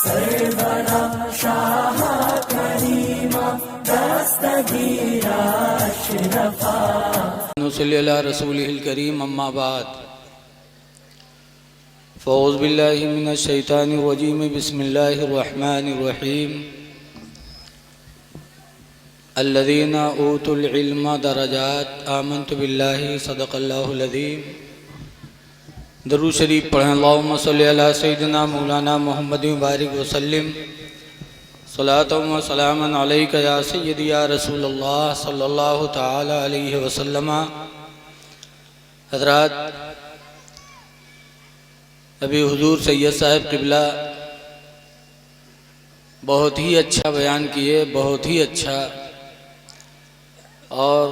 सरवरा शाह करीमा दस्तगीरा अशरफा नसल्ली अला रसूलिल करीम अम्मा बाद फ़ौज़ बिल्लाहि मिनश शैतानिर रजीम बिस्मिल्लाहिर रहमानिर रहीम अल्लज़ीना ऊतुल इल्मा दरजात आमन्तु बिल्लाहि सदक़ल्लाहुल अज़ीम। दरूद शरीफ पढ़ें। अल्लाहुम्मा सल्लि अला सय्यिदिना मौलाना मुहम्मद बारिक वसल्लिम सलातम व सलामन अलैका या सय्यदी या रसूलल्लाह सल्लल्लाहु तआला अलैहि वसल्लम। हज़रात, अभी हुजूर सैयद साहब क़िबला बहुत ही अच्छा बयान किए, बहुत ही अच्छा, और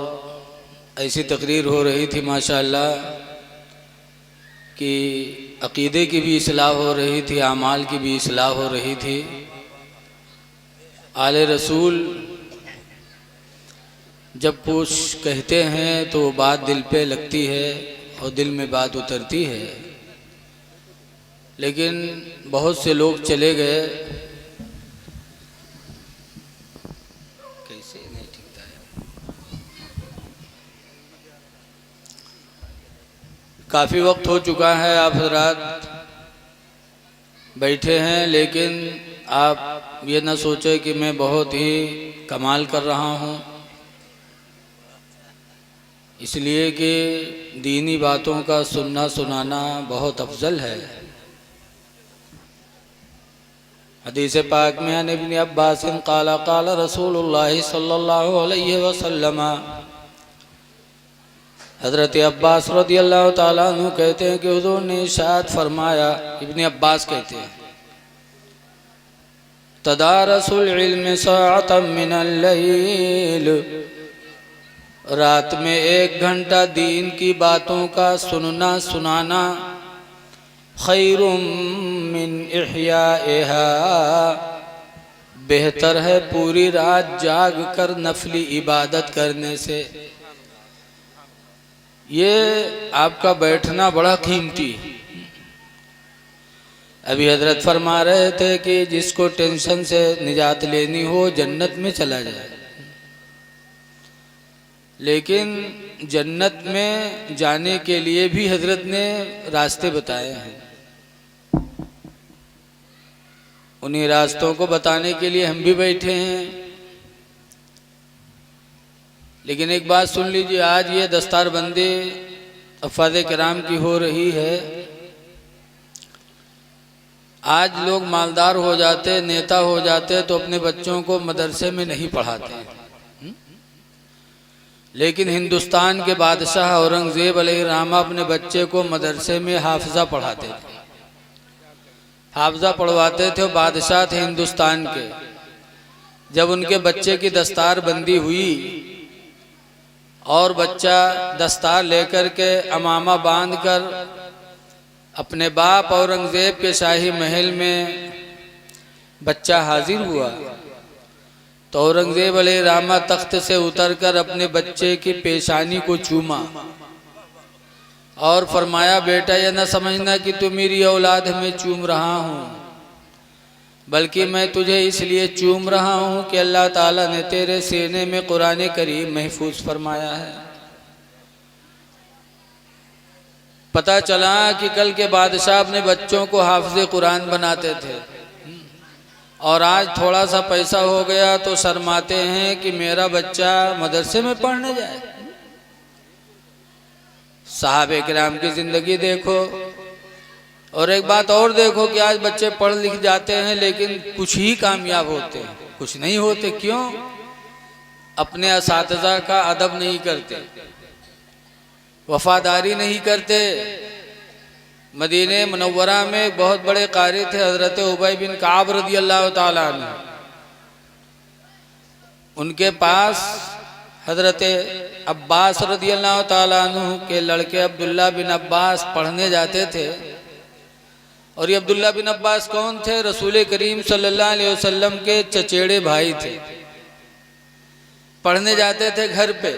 ऐसी तकरीर हो रही थी माशाअल्लाह कि अक़ीदे की भी इस्लाह हो रही थी, आमाल की भी इस्लाह हो रही थी। आले रसूल जब कुछ कहते हैं तो वो बात दिल पे लगती है और दिल में बात उतरती है, लेकिन बहुत से लोग चले गए। कैसे नहीं ठीकता है, काफ़ी वक्त हो चुका है, आप हज़रात बैठे हैं, लेकिन आप ये ना सोचे कि मैं बहुत ही कमाल कर रहा हूँ, इसलिए कि दीनी बातों का सुनना सुनाना बहुत अफजल है। हदीस पाक में अन इब्न अब्बास क़ाला क़ाला रसूलुल्लाह सल्लल्लाहु अलैहि वसल्लम, हज़रत अब्बास रज़ियल्लाहु ताला अन्हु कहते हैं कि हुज़ूर ने इरशाद फरमाया। इब्न अब्बास कहते हैं तदारसुल इल्म साअतम मिनल लैल, रात में 1 घंटा दीन की बातों का सुनना सुनाना खैरुम मिन इह्याइहा, बेहतर है पूरी रात जाग कर नफली इबादत करने से। ये आपका बैठना बड़ा कीमती है। अभी हजरत फरमा रहे थे कि जिसको टेंशन से निजात लेनी हो जन्नत में चला जाए, लेकिन जन्नत में जाने के लिए भी हजरत ने रास्ते बताए हैं। उन्हीं रास्तों को बताने के लिए हम भी बैठे हैं। लेकिन एक बात सुन लीजिए, आज ये दस्तारबंदी अफ़ाज़े किराम की हो रही है। आज लोग मालदार हो जाते, नेता हो जाते तो अपने बच्चों को मदरसे में नहीं पढ़ाते, लेकिन हिंदुस्तान के बादशाह औरंगज़ेब अलैहिर्रहमा अपने बच्चे को मदरसे में हाफ़िज़ा पढ़ाते थे, हाफ़िज़ा पढ़वाते थे। बादशाह थे हिंदुस्तान के। जब उनके बच्चे की दस्तारबंदी हुई और बच्चा दस्तार लेकर के अमामा बांध कर अपने बाप औरंगज़ेब के शाही महल में बच्चा हाजिर हुआ, तो औरंगज़ेब अलैहिर्रहमा तख्त से उतरकर अपने बच्चे की पेशानी को चूमा और फरमाया, बेटा ये न समझना कि तू मेरी औलाद में चूम रहा हूँ, बल्कि मैं तुझे इसलिए चूम रहा हूँ कि अल्लाह ताला ने तेरे सीने में कुरान करीम महफूज फरमाया है। पता चला कि कल के बादशाह अपने बच्चों को हाफिज़े कुरान बनाते थे, और आज थोड़ा सा पैसा हो गया तो शर्माते हैं कि मेरा बच्चा मदरसे में पढ़ने जाए। साहबे किराम की ज़िंदगी देखो, और एक बात और देखो कि आज बच्चे पढ़ लिख जाते हैं लेकिन कुछ ही कामयाब होते हैं, कुछ नहीं होते। क्यों? अपने असातिज़ा का अदब नहीं करते, वफादारी नहीं करते। मदीने मुनव्वरा में बहुत बड़े कारी थे हज़रत उबय बिन काब रज़ियल्लाहु ताला अन्हु। उनके पास हज़रत अब्बास रज़ियल्लाहु ताला अन्हु के लड़के अब्दुल्ला बिन अब्बास पढ़ने जाते थे। और ये अब्दुल्ला बिन अब्बास कौन थे? रसूल करीम सल्लल्लाहु अलैहि वसल्लम के चचेड़े भाई थे। पढ़ने जाते थे घर पे,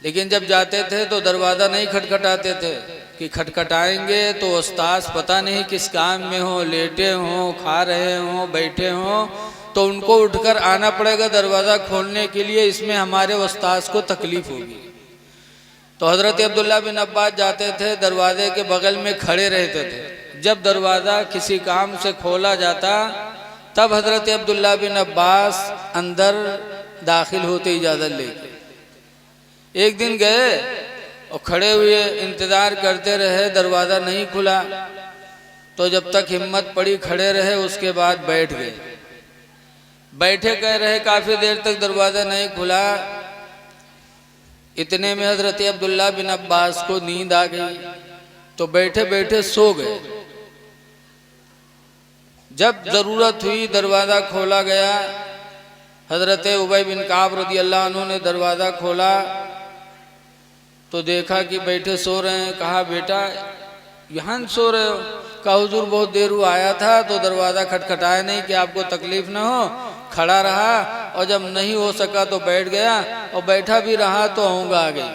लेकिन जब जाते थे तो दरवाज़ा नहीं खटखटाते थे, कि खटखटाएंगे तो उस्ताद पता नहीं किस काम में हो, लेटे हों, खा रहे हों, बैठे हों, तो उनको उठकर आना पड़ेगा दरवाज़ा खोलने के लिए। इसमें हमारे उस्ताद को तकलीफ होगी। तो हज़रत अब्दुल्ला बिन अब्बास जाते थे, दरवाजे के बगल में खड़े रहते थे। जब दरवाज़ा किसी काम से खोला जाता तब हज़रत अब्दुल्ला बिन अब्बास अंदर दाखिल होते इजाज़त लेके। एक दिन गए और खड़े हुए इंतज़ार करते रहे, दरवाज़ा नहीं खुला। तो जब तक हिम्मत पड़ी खड़े रहे, उसके बाद बैठ गए। बैठे कह रहे, काफ़ी देर तक दरवाज़ा नहीं खुला। इतने में हज़रत अब्दुल्ला बिन अब्बास को नींद आ गई, तो बैठे बैठे सो गए। जब ज़रूरत हुई दरवाज़ा खोला गया। हज़रत उबय बिन काब रज़ी अल्लाह अन्हु ने दरवाज़ा खोला तो देखा कि बैठे सो रहे हैं। कहा, बेटा यहाँ सो रहे हो? कहा, हुजूर बहुत देर हुआ आया था तो दरवाज़ा खटखटाया नहीं कि आपको तकलीफ़ ना हो। खड़ा रहा और जब नहीं हो सका तो बैठ गया, और बैठा भी रहा तो ऊँघ आ गई।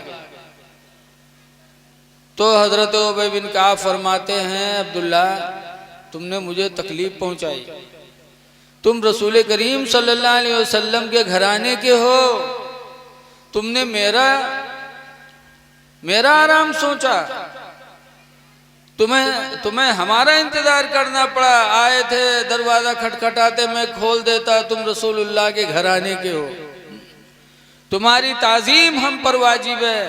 तो हज़रत उबय बिन काब फरमाते हैं, अब्दुल्ला तुमने मुझे तकलीफ़ पहुँचाई। तुम रसूल करीम सल्लल्लाहु अलैहि वसल्लम के घराने के हो, तुमने मेरा आराम सोचा, तुम्हें हमारा इंतजार करना पड़ा। आए थे दरवाजा खटखटाते, मैं खोल देता, तुम रसूलुल्लाह के घराने के हो, तुम्हारी ताजीम हम पर वाजिब है।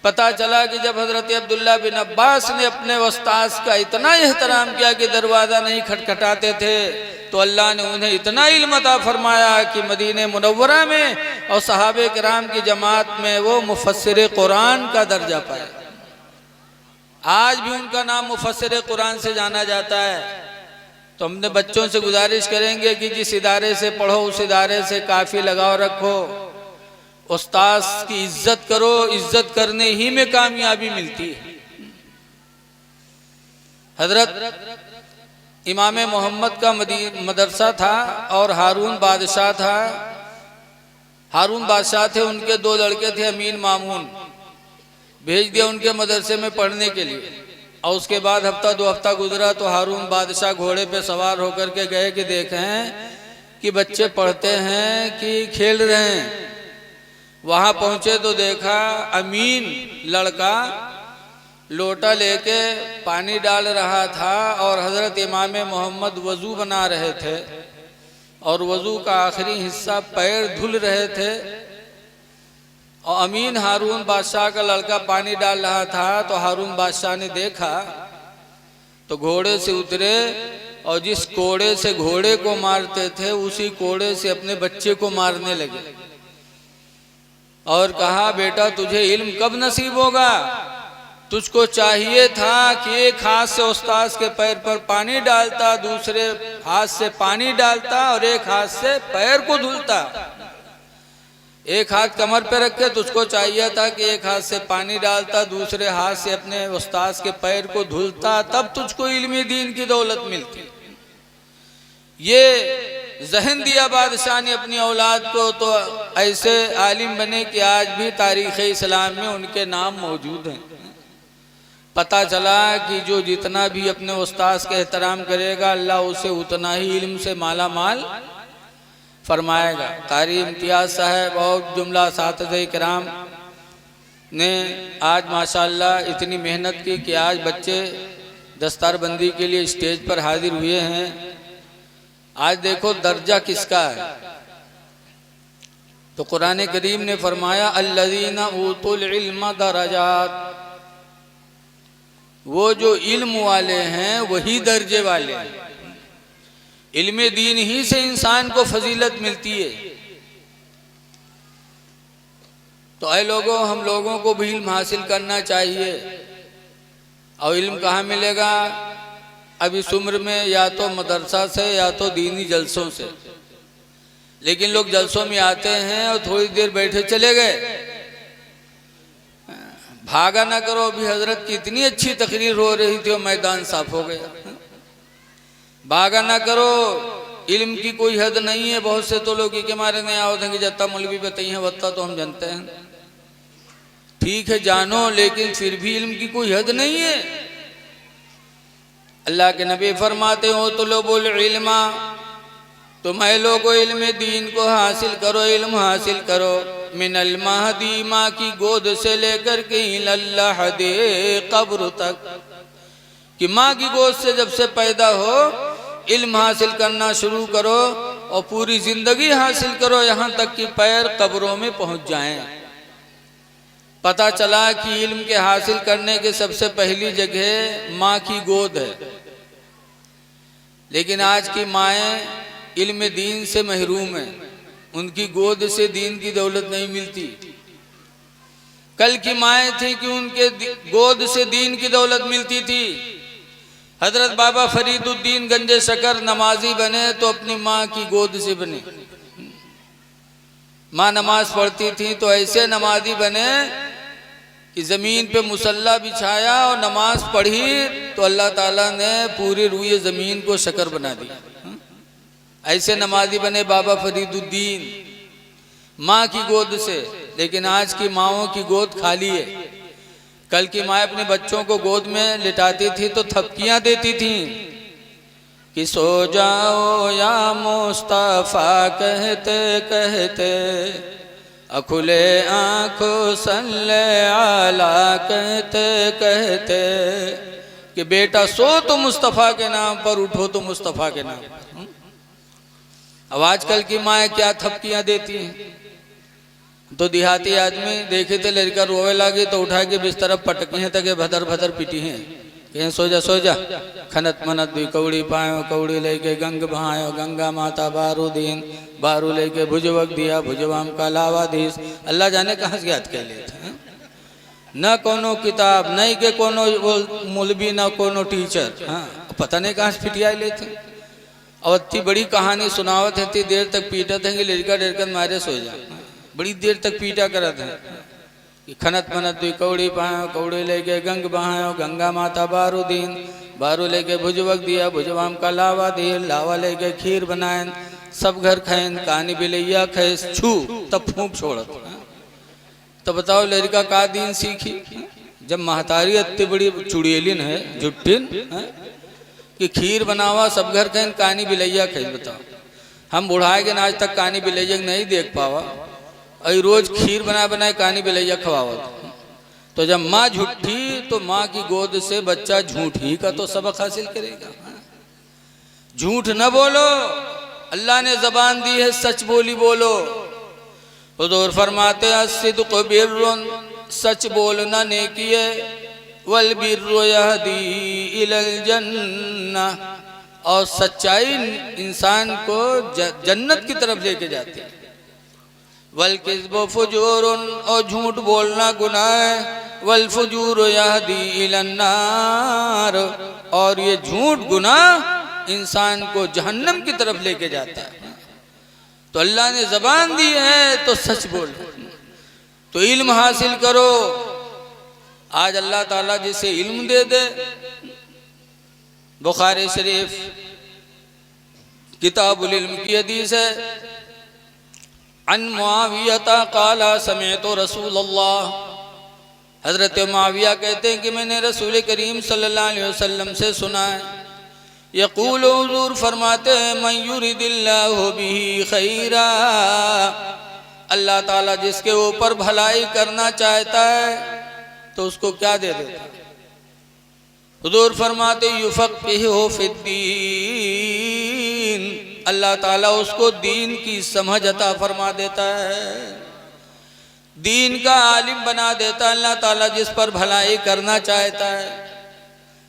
पता चला कि जब हज़रत अब्दुल्ला बिन अब्बास ने अपने उस्ताद का इतना एहतराम किया कि दरवाज़ा नहीं खटखटाते थे, तो अल्लाह ने उन्हें इतना इल्म अता फरमाया कि मदीने मुनव्वरा में और सहाबे किराम की जमात में वो मुफस्सिर कुरान का दर्जा पाया। आज भी उनका नाम मुफस्सिर कुरान से जाना जाता है। तो हमने बच्चों से गुजारिश करेंगे कि जिस इदारे से पढ़ो उस इदारे से काफ़ी लगाव रखो, उस्ताद की इज्जत करो, इज्जत करने ही में कामयाबी मिलती है। हजरत इमाम मोहम्मद का मदरसा था और हारून बादशाह था। हारून बादशाह थे, उनके दो लड़के थे, अमीन मामून। भेज दिया उनके मदरसे में पढ़ने के लिए। और उसके बाद हफ्ता दो हफ्ता गुजरा तो हारून बादशाह घोड़े पे सवार होकर के गए कि देखें कि बच्चे पढ़ते हैं कि खेल रहे हैं। वहाँ पहुँचे तो देखा अमीन लड़का लोटा लेके पानी डाल रहा था और हज़रत इमाम मोहम्मद वज़ू बना रहे थे और वज़ू का आखिरी हिस्सा पैर धुल रहे थे। और अमीन हारून बादशाह का लड़का पानी डाल रहा था। तो हारून बादशाह ने देखा तो घोड़े से उतरे और जिस कोड़े से घोड़े को मारते थे उसी कोड़े से अपने बच्चे को मारने लगे और कहा, बेटा तुझे इल्म कब नसीब होगा? तुझको चाहिए था कि एक हाथ से उस्ताद के पैर पर पानी डालता, दूसरे हाथ से पानी डालता और एक हाथ से पैर को धुलता। एक हाथ कमर पे रख के तुझको चाहिए था कि एक हाथ से पानी डालता, दूसरे हाथ से अपने उस्ताद के पैर को धुलता, तब तुझको इल्मी दीन की दौलत मिलती। ये जहन दिया बादशाह ने अपनी औलाद को, तो ऐसे आलिम बने कि आज भी तारीख़ इस्लाम में उनके नाम मौजूद हैं। पता चला कि जो जितना भी अपने उस्ताद का एहतराम करेगा अल्लाह उसे उतना ही इल्म से माला माल फरमाएगा। कारी इम्तियाज़ साहब और जुमला साथीज़े किराम ने आज माशाअल्लाह इतनी मेहनत की कि आज बच्चे दस्तारबंदी के लिए स्टेज पर हाजिर हुए हैं। आज देखो दर्जा किसका है। तो कुरान करीम ने फरमाया अल्लज़ीना ऊतुल इल्म दरजात, वो जो इल्म वाले हैं वही दर्जे वाले हैं। इल्म दीन ही से इंसान को फजीलत मिलती है। तो ऐ लोगों, हम लोगों को भी इल्म हासिल करना चाहिए। और इल्म कहाँ मिलेगा? अब इस उम्र में या तो मदरसा से या तो दीनी जलसों से। लेकिन लोग जलसों में आते हैं और थोड़ी देर बैठे चले गए। भागा ना करो। अभी हजरत की इतनी अच्छी तकरीर हो रही थी और मैदान साफ हो गया। भागा ना करो। इल्म की कोई हद नहीं है। बहुत से तो लोग के मारे नहीं आओ थे कि जत्ता मौलवी बताई हैं वत्ता तो हम जानते हैं। ठीक है जानो, लेकिन फिर भी इल्म की कोई हद नहीं है। अल्लाह के नबी फरमाते हो तुलबुल इल्मा, तुम्हें लोगो इल्म दीन को हासिल करो, इल्म हासिल करो। मिनल महदी, माँ की गोद से लेकर के इल्लाह दे कब्र तक, कि माँ की गोद से जब से पैदा हो इल्म हासिल करना शुरू करो और पूरी जिंदगी हासिल करो, यहाँ तक कि पैर कब्रों में पहुँच जाएं। पता चला कि इल्म के हासिल करने के सबसे पहली जगह माँ की गोद है। लेकिन आज की माएँ इल्म दीन से महरूम है, उनकी गोद से दीन की दौलत नहीं मिलती। कल की माएँ थी कि उनके गोद से दीन की दौलत मिलती थी। हजरत बाबा फरीदुद्दीन गंजे शकर नमाजी बने तो अपनी माँ की गोद से बने। माँ नमाज पढ़ती थी तो ऐसे नमाजी बने कि जमीन पे मुसल्ला बिछाया और नमाज पढ़ी तो अल्लाह ताला ने पूरी रूए जमीन को शकर बना दिया। ऐसे नमाजी बने बाबा फरीदुद्दीन माँ की गोद से। लेकिन आज की माँओं की गोद खाली है। कल की माँ अपने बच्चों को गोद में लिटाती थी तो थपकियां देती थी कि सो जाओ या मुस्तफा कहते कहते, अखुले आंखों सल्ले आला कहते कहते, कि बेटा सो तो मुस्तफ़ा के नाम पर, उठो तो मुस्तफ़ा के नाम पर। अब आजकल की माएँ क्या थपकियां देती हैं। तो देहाती आदमी देखे थे लड़का रोवे लगे तो उठा के बिस्तर पटकी हैं तक भदर भदर पिटी हैं, कहें सो जा खनत मनत दुई कौड़ी पायो, कौड़ी लेके गंग बहायो, गंगा माता बारू दीन, बारू लेके भुजवक दिया, भुजवाम का लावाधीश। अल्लाह जाने कहाँ से याद कर लेते हैं। न कोनो किताब, नहीं के कोनो मौलवी, न कोनो टीचर, हाँ पता नहीं कहाँ से पिटिया लेते। और इतनी बड़ी कहानी सुनावत है, इतनी देर तक पीटत है कि लड़का डरकर मारे सो जा। बड़ी देर तक पीटा करत है कि खनत मनत दुई कौड़ी पायो, कौड़ी लेके गंग बहायो, गंगा माता बारू दीन, बारू लेके भुजवक दिया, भुजवाम का लावा दिल, लावा लेके खीर बनाएन, सब घर खाएन, कहानी बिलैया खैस छू तब फूंक छोड़त। तो बताओ लड़का का दीन सीखी जब महतारी इतनी बड़ी चुड़ैलिन है, जुट्टिन है कि खीर बनावा, सब घर खाएन, कहानी बिलैया खैस। बताओ हम बुढ़ाए के आज तक कहानी बिलैया नहीं देख पावा, अई रोज खीर बना बनाए कहानी बिलैया खवावत। तो जब माँ झूठी तो माँ की गोद से बच्चा झूठ ही का तो सबक हासिल करेगा। झूठ न बोलो, अल्लाह ने जबान दी है, सच बोली बोलो। हुजूर फरमाते अस्सिद्क़ बिर्रुन, सच बोलना नेकी है, वल बिर्रु यहदी इलल जन्नह, और सच्चाई इंसान को जन्नत की तरफ लेके जाती है। वल किज़्बु फुजूरुन, और झूठ बोलना गुनाह है, वल फुजूरु यहदी इलन नार, और ये झूठ गुनाह इंसान को जहन्नम की तरफ लेके जाता है। तो अल्लाह ने जबान दी है तो सच बोलो, तो इल्म हासिल करो। आज अल्लाह ताला जिसे इल्म दे दे, बुखारी शरीफ किताबुल इल्म की हदीस है, अन मुआविया काला समेतो रसूलुल्लाह, हजरत मुआविया कहते हैं कि मैंने रसूल करीम सल्लल्लाहु अलैहि वसल्लम से सुना है, यक़ूल हुज़ूर फरमाते हैं, मन युरिदिल्लाहु बिही खैरा, अल्लाह ताला जिसके ऊपर भलाई करना चाहता है तो उसको क्या दे देता है। हुज़ूर फरमाते युफ़क़्क़िहु फ़िद्दीन, अल्लाह ताला उसको दीन की समझ अता फरमा देता है, दीन का आलिम बना देता है अल्लाह ताला जिस पर भलाई करना चाहता है।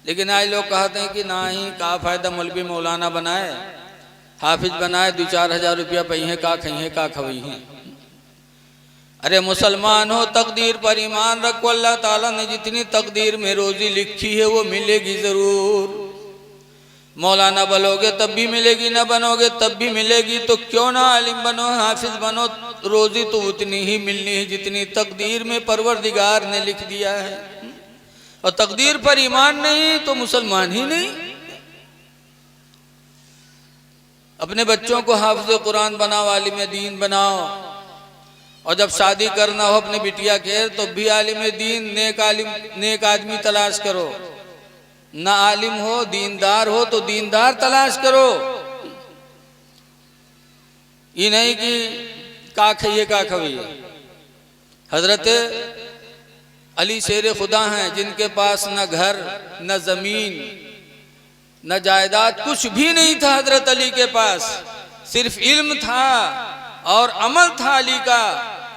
लेकिन आज लोग कहते हैं कि ना ही का फायदा मौलवी मौलाना बनाए, हाफिज बनाए, 2-4 हज़ार रुपया पहिए का खइए का खवई हैं। अरे मुसलमान हो, तकदीर पर ईमान रखो, अल्लाह ताला ने जितनी तकदीर में रोजी लिखी है वो मिलेगी जरूर। मौलाना बनोगे तब भी मिलेगी, ना बनोगे तब भी मिलेगी। तो क्यों ना आलिम बनो, हाफिज बनो, रोजी तो उतनी ही मिलनी है जितनी तकदीर में परवरदिगार ने लिख दिया है। और तकदीर पर ईमान नहीं तो मुसलमान ही नहीं। अपने बच्चों को हाफिज कुरान बनाओ, आलिम दीन बनाओ, और जब शादी करना हो अपने बिटिया के तो भी आलिम दीन नेक आदमी तलाश करो, ना आलिम हो दीनदार हो तो दीनदार तलाश करो। ये नहीं कि का खइए का खइए। हजरत अली शेर खुदा हैं जिनके पास न घर न जमीन न जायदाद कुछ भी नहीं था। हजरत अली के पास सिर्फ इल्म था और अमल था अली का।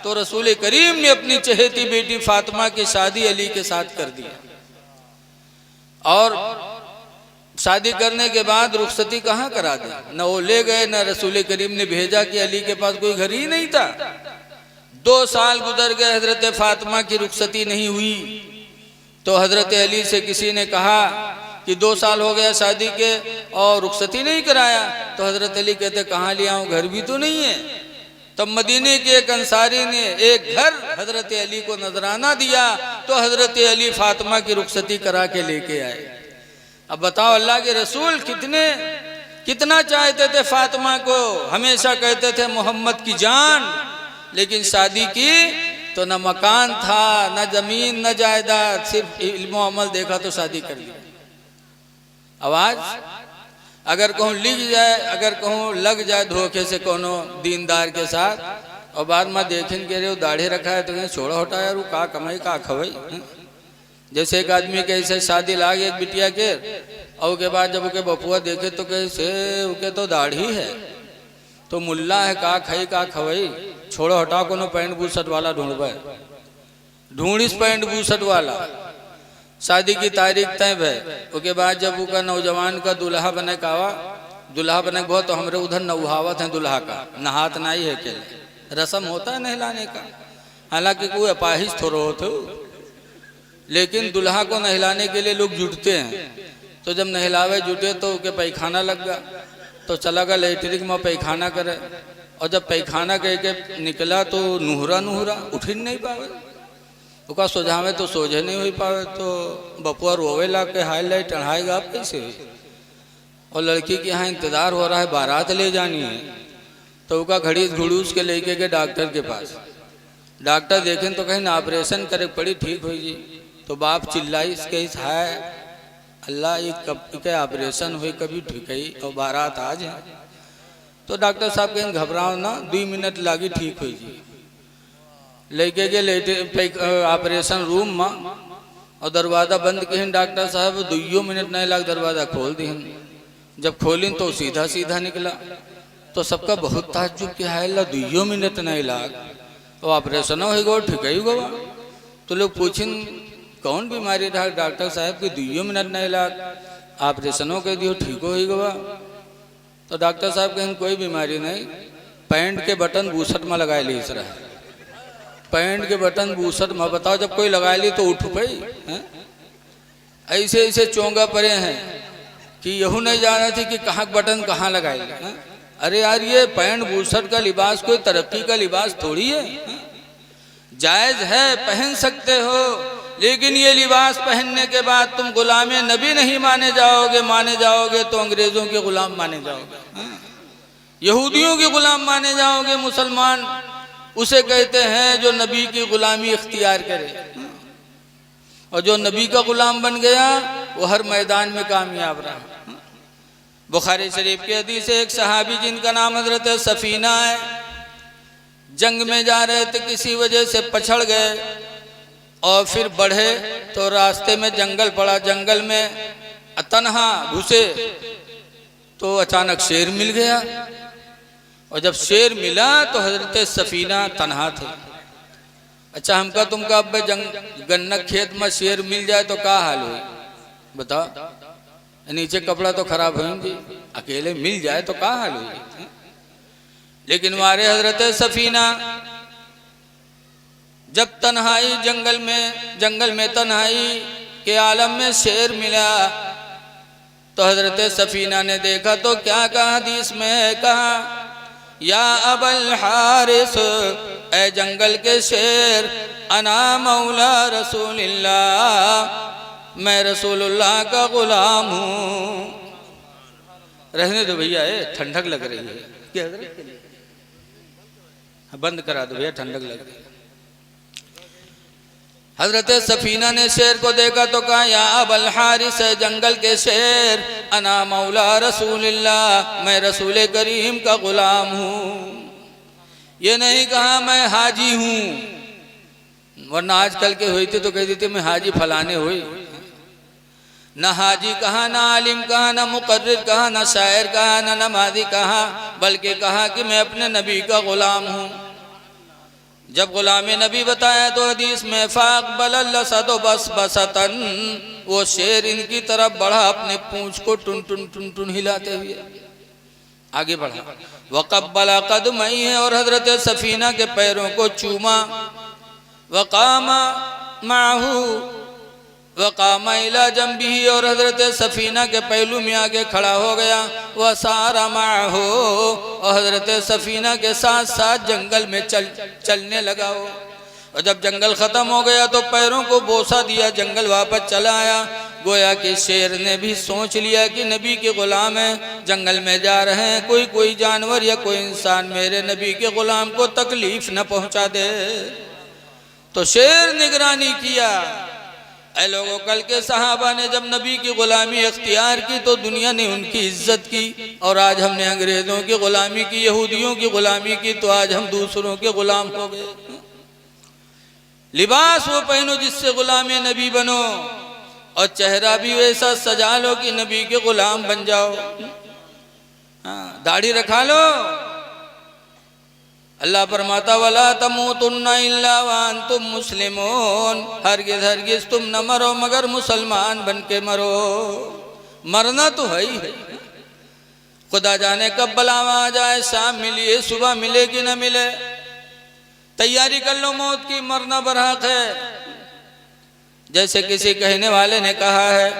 तो रसूल करीम ने अपनी चहेती बेटी फातिमा की शादी अली के साथ कर दी और शादी करने के बाद रुखसती कहाँ करा दी? न वो ले गए न रसूल करीम ने भेजा कि अली के पास कोई घर ही नहीं था। 2 साल गुजर गए, हजरत फातिमा की रुखसती नहीं हुई। तो हजरत अली से किसी ने कहा कि 2 साल हो गया शादी के और रुखसती नहीं कराया। तो हजरत अली कहते कहाँ ले आऊं, घर भी तो नहीं है। तब मदीने के एक अंसारी ने एक घर हजरत अली को नजराना दिया तो हजरत अली फातिमा की रुखसती करा के लेके आए। अब बताओ अल्लाह के रसूल कितना चाहते थे फातिमा को, हमेशा कहते थे मोहम्मद की जान, लेकिन शादी की तो न मकान था न जमीन न जायदाद, सिर्फ इल्म अमल देखा तो शादी कर दी। आवाज अगर कहूँ लिख जाए, अगर कहूँ लग जाए धोखे से कोनो दीनदार के साथ और बाद में देखें के रे दाढ़ी रखा है तो कहीं छोड़ा हटा यार वो का कमाई का खवई। जैसे एक आदमी के ऐसे शादी लाग एक बिटिया के और के बाद जब उके बपुआ देखे तो कैसे उके तो दाढ़ी है तो मुल्ला है का खई का खवई, छोड़ो हटा कोनो पैंट बूसट वाला ढूंढिस पैंट बूसट वाला। शादी की तारीख तय भय उसके बाद जब उसका नौजवान का दुल्हा बने कावा, दुल्हा बने बहुत तो हमरे उधर नौहावत है दुल्हा का, नहात नहीं है के रस्म होता है नहलाने का। हालांकि कोई अपाहिज थोड़ा होते हो, लेकिन दुल्हा को नहलाने के लिए लोग जुटते हैं। तो जब नहलावे जुटे तो उसके पैखाना लग गया तो चला गया लेटरिन में पैखाना करे और जब पैखाना कह के निकला तो नुहरा उठ ही नहीं पावे, उसका सोझावे तो सोझे नहीं हो पावे। तो बपुआ रोवे ला के हाई लाइट चढ़ाएगा आप कैसे? और लड़की के यहाँ इंतजार हो रहा है, बारात ले जानी है। तो उसका घड़ूस के लेके गए डॉक्टर के पास। डॉक्टर देखें तो कहीं ऑपरेशन करे पड़ी ठीक हो जी। तो बाप चिल्लाई इसके है अल्लाह ये कब के ऑपरेशन हुई कभी ठीक है और बारात आज है। तो डॉक्टर साहब कहीं घबराओ ना, 2 मिनट लागी ठीक हुई जी। लेके गए ऑपरेशन रूम में और दरवाज़ा बंद किए डॉक्टर साहब, 2 मिनट नहीं लाग दरवाज़ा खोल दी। जब खोली तो सीधा निकला। तो सबका बहुत ताज्जुब किया है, अल्लाह 2 मिनट नहीं लाग तो ऑपरेशन हो गो ठीक ही गवा। तो लोग पूछें कौन बीमारी था डॉक्टर साहब की 2 मिनट नहीं लाग ऑपरेशनों के दियो ठीक हो ही गवा। तो डॉक्टर साहब कहें कोई बीमारी नहीं, पैंट के बटन बूसट में लगा ली। इस रहा पैंट के बटन बूसट में, बताओ जब कोई लगा ली तो उठ पाई? ऐसे चोंगा पड़े हैं कि यहू नहीं जाना थी कि कहाँ बटन कहाँ लगाए। अरे यार ये पैंट बूसट का लिबास कोई तरक्की का लिबास थोड़ी है। जायज है पहन सकते हो, लेकिन ये लिबास पहनने के बाद तुम गुलाम नबी नहीं माने जाओगे तो अंग्रेजों के गुलाम माने जाओगे, यहूदियों के गुलाम माने जाओगे। मुसलमान उसे कहते हैं जो नबी की गुलामी इख्तियार करे, और जो नबी का गुलाम बन गया वो हर मैदान में कामयाब रहा। बुखारी शरीफ के हदीस से एक सहाबी जिनका नाम हजरत सफीना है, जंग में जा रहे थे, किसी वजह से पछड़ गए और फिर बढ़े तो रास्ते में जंगल पड़ा। जंगल में तन्हा घुसे तो अचानक शेर मिल गया, और जब शेर मिला तो हजरत सफीना तन्हा थे। अच्छा हमका तुमका अब गन्नक खेत में शेर मिल जाए तो क्या हाल हुई बताओ? नीचे कपड़ा तो खराब होंगे, अकेले मिल जाए तो क्या हाल हुई? लेकिन हमारे हजरत सफीना जब तन्हाई जंगल में तन्हाई के आलम में शेर मिला तो हजरत सफीना ने देखा तो क्या कहा? हदीस में कहा या अबल हारिस, ए जंगल के शेर, अना मौला रसूलिल्लाह, मैं रसूलुल्लाह का गुलाम हूँ। रहने दो भैया, ठंडक लग रही है क्या हजरत के लिए? बंद करा दो भैया, ठंडक लग रही। हजरत सफीना ने शेर को देखा तो कहा, या अबल हारिस, जंगल के शेर, अना मौला रसूलिल्लाह, मैं रसूल करीम का गुलाम हूँ। ये नहीं कहा मैं हाजी हूँ, वरना आजकल के हुई थे तो कह देते मैं हाजी फलाने हुई। न हाजी कहा, न आलिम कहा, न मुकर्रिर कहा, न शायर कहा, न नमाजी कहा, बल्कि कहा कि मैं अपने नबी का गुलाम हूँ। जब गुलाम नबी बताया तो हदीस में फाक़बल सदो बस बसतन, वो शेर इनकी तरफ बढ़ा, अपने पूंछ को टुन टुन टुन टुन हिलाते हुए आगे बढ़ा। वक़ब्बला क़दमई है, और हजरत सफीना के पैरों को चूमा। वक़ामा माहू वक़ामा इला जंबिही, और हजरत सफीना के पहलू में आगे खड़ा हो गया। वह सारा माहू, और हजरत सफीना के साथ साथ जंगल में चलने लगा हो। और जब जंगल ख़त्म हो गया तो पैरों को बोसा दिया, जंगल वापस चला आया। गोया कि शेर ने भी सोच लिया कि नबी के ग़ुलाम हैं, जंगल में जा रहे हैं, कोई जानवर या कोई इंसान मेरे नबी के ग़ुलाम को तकलीफ़ न पहुँचा दे। तो शेर निगरानी किया। ऐ लोगों, कल के सहाबा ने जब नबी की ग़ुलामी इख्तियार की तो दुनिया ने उनकी इज्जत की, और आज हमने अंग्रेज़ों की ग़ुलामी की, यहूदियों की ग़ुलामी की, तो आज हम दूसरों के ग़ुलाम हो गए। लिबास वो पहनो जिससे ग़ुलाम नबी बनो, और चेहरा भी वैसा सजा लो कि नबी के ग़ुलाम बन जाओ। दाढ़ी रखा लो। अल्लाह फरमाता, वला तमूतुन्ना इल्ला व अंतुम मुस्लिमून, हरगिज़ हरगिज़ तुम न मरो मगर मुसलमान बन के मरो। मरना तो है ही है, खुदा जाने कब बलावा आ जाए, शाम मिलिए सुबह मिलेगी न मिले। तैयारी कर लो मौत की, मरना बरहक है। जैसे किसी कहने वाले ने कहा है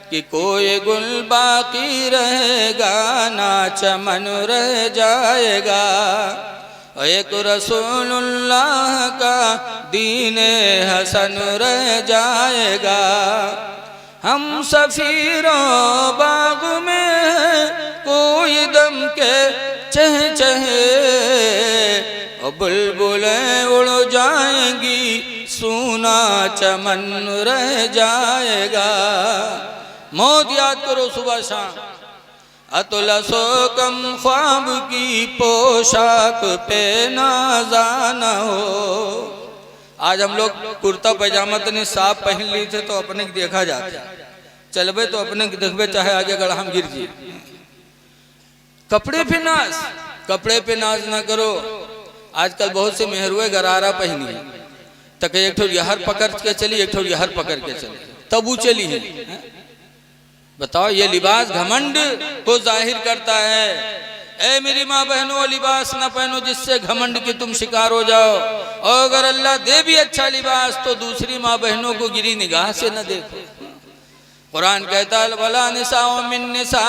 कि कोई गुल बाकी रहेगा ना चमन रह जाएगा, एक रसूलुल्लाह का दीने हसन रह जाएगा। हम सफीरों बाग में कोई दम के चह चहे, और बुलबुलें उड़ जाएंगी सूना चमन रह जाएगा। मौत याद करो सुबह शाम। अतुलसो कम ख्वाब की पोशाक पे नाज़ान हो। आज हम लोग कुर्ता पैजामा तनी साफ पहन ली थे तो अपने देखा जाता, चलबे तो अपने देखबे चाहे आगे गढ़ा गिर जी। कपड़े पे नाज ना करो। आजकल बहुत से मेहरुए गरारा पहनी तक, एक ठो यहर पकड़ के चली, एक ठो यहर पकड़ के चली, तब वो चली है। बताओ, ये लिबास घमंड को जाहिर करता है। ऐ मेरी माँ बहनों, लिबास न पहनो जिससे घमंड की तुम शिकार हो जाओ। और अगर अल्लाह दे भी अच्छा लिबास तो दूसरी माँ बहनों को गिरी निगाह से न देखो। कुरान कहता है, वला निसाओ मिन निसा,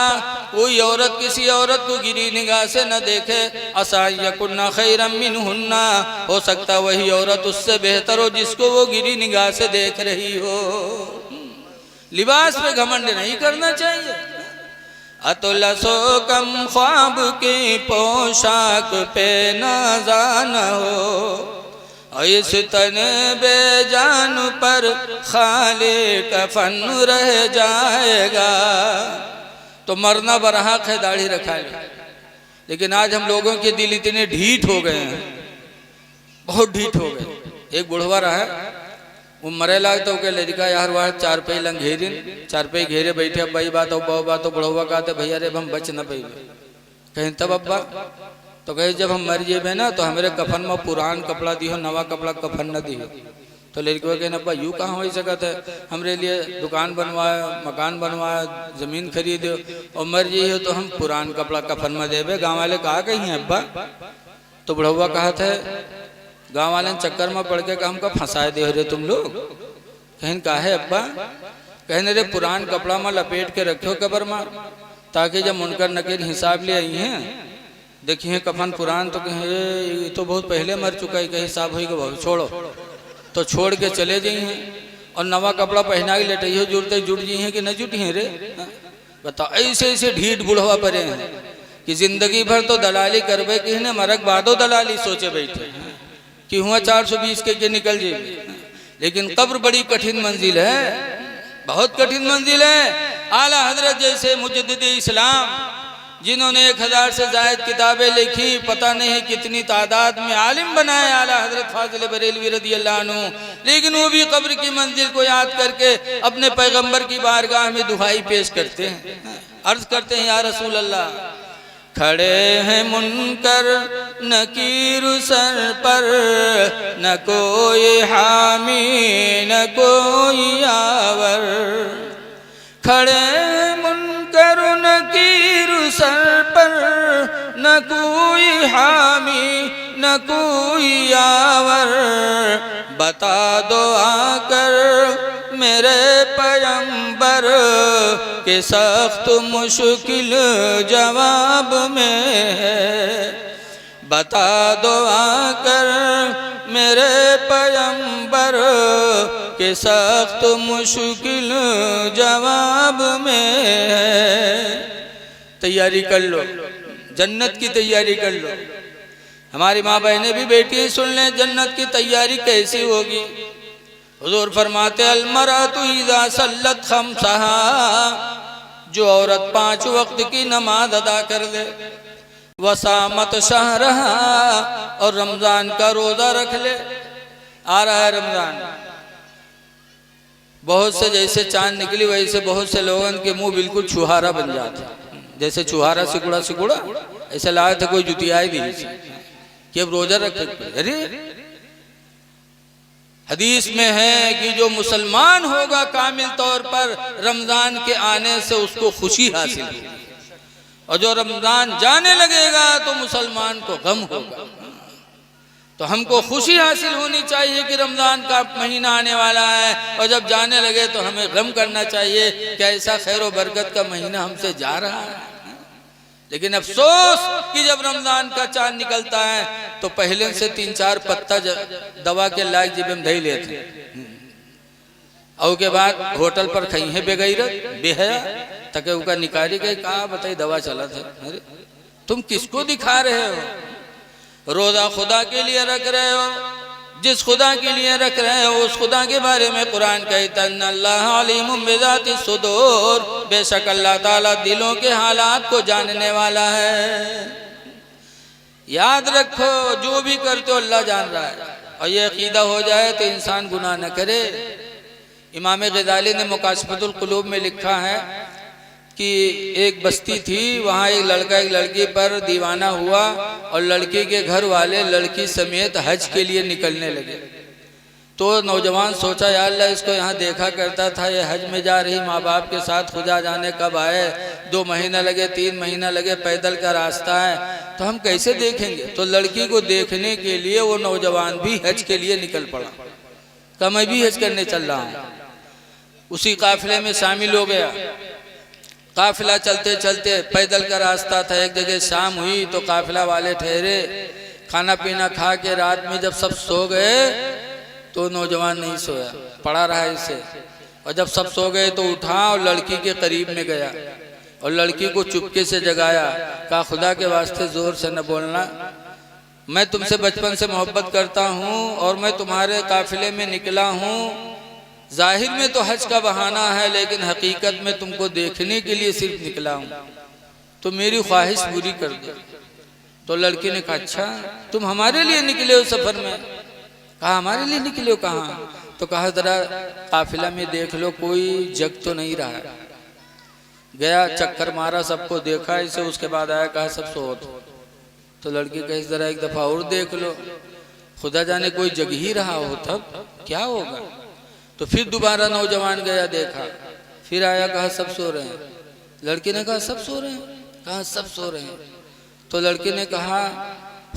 कोई औरत किसी औरत को गिरी निगाह से न देखे। असा यकुन्ना खैरम मिनहुन्ना, हो सकता वही औरत उससे बेहतर हो जिसको वो गिरी निगाह से देख रही हो। लिबास पे घमंड नहीं करना चाहिए। अतुलसो कम ख्वाब की पोशाक पे नाज़ान हो, इस तन बेजान पर खाली कफन रह जाएगा। तो मरना बरहक है, दाढ़ी रखा है। लेकिन आज हम लोगों के दिल इतने ढीठ हो गए हैं, बहुत ढीठ हो गए। एक बुढ़वा रहा, वो मरे लाग तो के लड़का यार वह चार पे लंग घेरिन, चार पे घेरे बैठे। अब भाई बात हो बहु बात हो, बुढ़वा कहते भैया रे हम बच न पाई। कहें तब अब्बा, तो कहे जब हम मर जेबे ना तो हमारे कफन में पुरान कपड़ा दियो, नवा कपड़ा कफन न दियो। तो लड़के कहे अब्बा यूँ कहाँ हो सकता है, हमरे लिए दुकान बनवाए, मकान बनवाए, ज़मीन खरीदो, और मर जाइए तो हम पुरान कपड़ा कफन में देवे। गाँव वाले कहा कहीं हैं अब्बा? तो बुढ़वा कहा था गाँव वाले चक्कर में पड़ के हमको फंसाए दे रहे तुम लोग। कहीं का है अब्बा? कहने रे पुरान कपड़ा में लपेट के रखो कबर में, ताकि जब मुनकर नकीर हिसाब ले आई हैं देखिए कफन पुरान, तो कहें ये तो बहुत पहले मर चुका है, कहीं हिसाब होगा छोड़ो, तो छोड़ के चले जाइए। और नवा कपड़ा पहना के लेटे जुड़ते जुड़ जी हैं कि न जुटी हैं रे? बताओ, ऐसे ऐसे ढीठ बुढ़वा परे हैं। कि जिंदगी भर तो दलाली करबे कि ने मरक बादो दलाली सोचे बैठे कि हुआ 420 के निकल जाए। लेकिन कब्र बड़ी कठिन मंजिल है, बहुत कठिन मंजिल है। आला हजरत जैसे मुजद्दिद इस्लाम जिन्होंने 1000 से ज़ायद किताबें लिखी, पता नहीं कितनी तादाद में आलिम बनाए आला हजरत फाजिल बरेलवी रदी अल्लाह अन्हु, लेकिन वो भी कब्र की मंजिल को याद करके अपने पैगंबर की बारगाह में दुहाई पेश करते हैं, अर्ज करते हैं या रसूल अल्लाह, खड़े हैं मुनकर नकीर सर पर, न कोई हामी न कोई यावर। खड़े हैं मुनकर नकीर सर पर, न कोई हामी न कोई यावर। बता दो आकर मेरे पैगंबर के सख्त मुश्किल जवाब में है। बता दो आकर मेरे पैगंबर के सख्त मुश्किल जवाब में है। तैयारी कर लो, जन्नत की तैयारी कर लो। हमारी माँ बहनें भी बैठी सुन लें, जन्नत की तैयारी कैसी होगी। हुजूर फरमाते अलमरातु इज़ा सल्लत खम्सहा, जो औरत 5 वक्त की नमाज अदा कर ले, वसामत शहरहा, और रमजान का रोजा रख ले। आ रहा है रमजान, बहुत से जैसे चांद निकली वैसे बहुत से लोगों के मुंह बिल्कुल छुहारा बन जाते, जैसे छुहारा सिकुड़ा सिकुड़ा ऐसा लगा था कोई जुतियाई भी कि अब रोजा रख। अरे हदीस में है कि जो मुसलमान होगा कामिल तौर पर, रमजान के आने से उसको खुशी हासिल होगी, और जो रमजान जाने लगेगा तो मुसलमान को गम होगा। तो हमको खुशी हासिल होनी चाहिए कि रमजान का महीना आने वाला है, और जब जाने लगे तो हमें गम करना चाहिए कि ऐसा खैर व बरकत का महीना हमसे जा रहा है। लेकिन अफसोस कि जब रमजान का चांद निकलता है तो पहले से 3-4 पत्ता दवा के लायक जिब में धई लेते, और के बाद होटल पर खई है बेगैरत बेहया तके उका निकारी गए, कहा बताई दवा चला था। अरे तुम किसको दिखा रहे हो? रोजा खुदा के लिए रख रहे हो, जिस खुदा के लिए रख रहे हो उस खुदा के बारे में कुरान कहता है अल्लाह अलीमुम बिज़ाति सुदूर, बेशक अल्लाह ताला दिलों के हालात को जानने वाला है। याद रखो जो भी करते हो अल्लाह जान रहा है, और ये अकीदा हो जाए तो इंसान गुनाह न करे। इमाम गज़ाली ने मुकाशफतुल कुलूब में लिखा है कि एक बस्ती थी, वहाँ एक लड़का एक लड़की पर दीवाना हुआ, और लड़की के घर वाले लड़की समेत हज के लिए निकलने लगे। तो नौजवान सोचा या अल्लाह इसको यहाँ देखा करता था, ये हज में जा रही माँ बाप के साथ, खुदा जाने कब आए, 2 महीना लगे 3 महीना लगे, पैदल का रास्ता है, तो हम कैसे देखेंगे। तो लड़की को देखने के लिए वो नौजवान भी हज के लिए निकल पड़ा, कहा मैं भी हज करने चल रहा हूँ। उसी काफिले में शामिल हो गया। काफिला चलते चलते, पैदल का रास्ता था, एक जगह शाम हुई तो काफिला वाले ठहरे, खाना पीना खा के रात में जब सब सो गए तो नौजवान नहीं सोया, पड़ा रहा इसे। और जब सब सो गए तो उठा और लड़की के करीब में गया और लड़की को चुपके से जगाया, कहा खुदा के वास्ते जोर से न बोलना, मैं तुमसे बचपन से मोहब्बत करता हूँ और मैं तुम्हारे काफिले में निकला हूँ। जाहिर में तो हज का बहाना है, लेकिन हकीकत में तुमको देखने के लिए सिर्फ निकला हूँ, तो मेरी ख्वाहिश पूरी कर दो। तो लड़की ने कहा अच्छा तुम हमारे लिए निकले हो सफर में? कहा हमारे लिए निकले हो? कहाँ? तो कहा जरा काफिला में देख लो कोई जग तो नहीं रहा। गया, चक्कर मारा, सबको देखा इसे, उसके बाद आया, कहा सब सो। तो लड़की कही जरा एक दफा और देख लो, खुदा जाने कोई जग ही रहा हो तब क्या होगा। तो फिर दोबारा नौजवान गया, देखा, फिर आया, कहा सब सो रहे हैं। लड़की ने कहा सब सो रहे हैं? कहा सब सो रहे हैं। तो लड़की ने कहा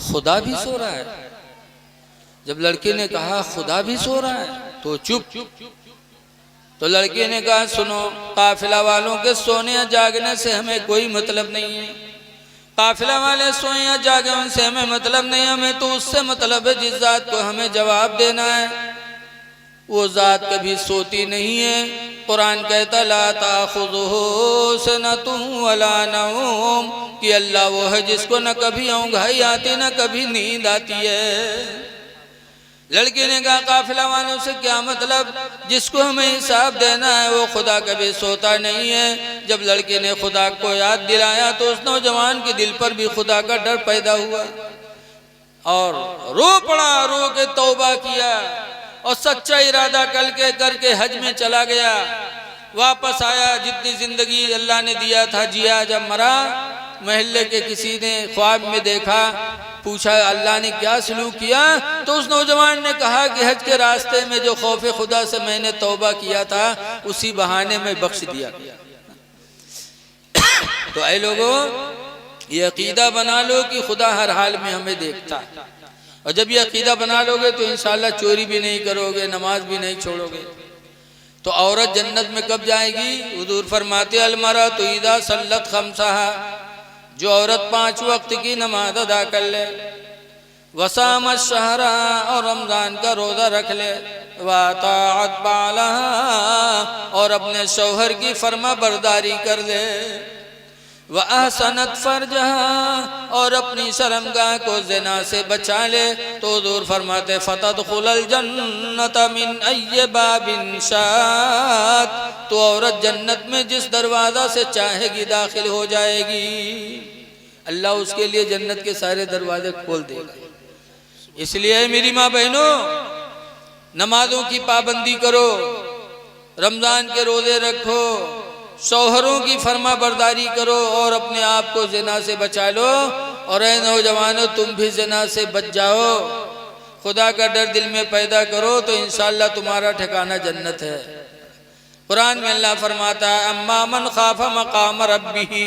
खुदा भी सो रहा है? जब लड़की ने कहा खुदा भी सो रहा है तो चुप। तो लड़की ने कहा सुनो, काफिला वालों के सोने या जागने से हमें कोई मतलब नहीं है। काफिला वाले सोए या जागे उनसे हमें मतलब नहीं, हमें तो उससे मतलब है जिस जात को हमें जवाब देना है। वो जात कभी सोती नहीं है कुरान कहता ला ताखुज़ुहु सनतुन वला नौम कि अल्लाह वो है जिसको न कभी औंघाई आती न कभी नींद आती है। लड़के ने कहा काफिला वालों से क्या मतलब, जिसको हमें हिसाब देना है वो खुदा कभी सोता नहीं है। जब लड़के ने खुदा को याद दिलाया तो उस नौजवान के दिल पर भी खुदा का डर पैदा हुआ और रो पड़ा, रो के तौबा किया और सच्चा इरादा करके हज में चला गया। वापस आया, जितनी जिंदगी अल्लाह ने दिया था जिया। जब मरा महल्ले के किसी ने ख्वाब में देखा, पूछा अल्लाह ने क्या सलूक किया, तो उस नौजवान ने कहा कि हज के रास्ते में जो खौफ खुदा से मैंने तौबा किया था उसी बहाने में बख्श दिया। तो ऐ लोगों, ये अकीदा बना लो कि खुदा हर हाल में हमें देखता है, और जब ये अकीदा बना लोगे तो इंशाल्लाह चोरी भी नहीं करोगे, नमाज भी नहीं छोड़ोगे। तो औरत जन्नत में कब जाएगी? हुजूर फरमाते अलमरा तो ईदा सल्लत खमसाहा, जो औरत 5 वक्त की नमाज अदा कर ले, वसामत शहरा और रमजान का रोजा रख ले, वाताअत बालहा और अपने शौहर की फर्मा बरदारी कर ले, व अहसनत फरजहा और अपनी शर्मगाह को ज़िना से बचा ले, तो हुज़ूर फरमाते फतदखुलल जन्नत मिन अय्य बाबिन शात, तो औरत जन्नत में जिस दरवाज़ा से चाहेगी दाखिल हो जाएगी। अल्लाह उसके लिए जन्नत के सारे दरवाजे खोल देगा। इसलिए मेरी माँ बहनों, नमाजों की पाबंदी करो, रमज़ान के रोज़े रखो, शौहरों की फर्मा बरदारी करो और अपने आप को ज़िना से बचा लो। और ऐ नौजवानों, तुम भी ज़िना से बच जाओ, खुदा का डर दिल में पैदा करो तो इंशाअल्लाह तुम्हारा ठिकाना जन्नत है। कुरान में अल्लाह फरमाता है अम्मा मन खाफा मकाम रब्बिही,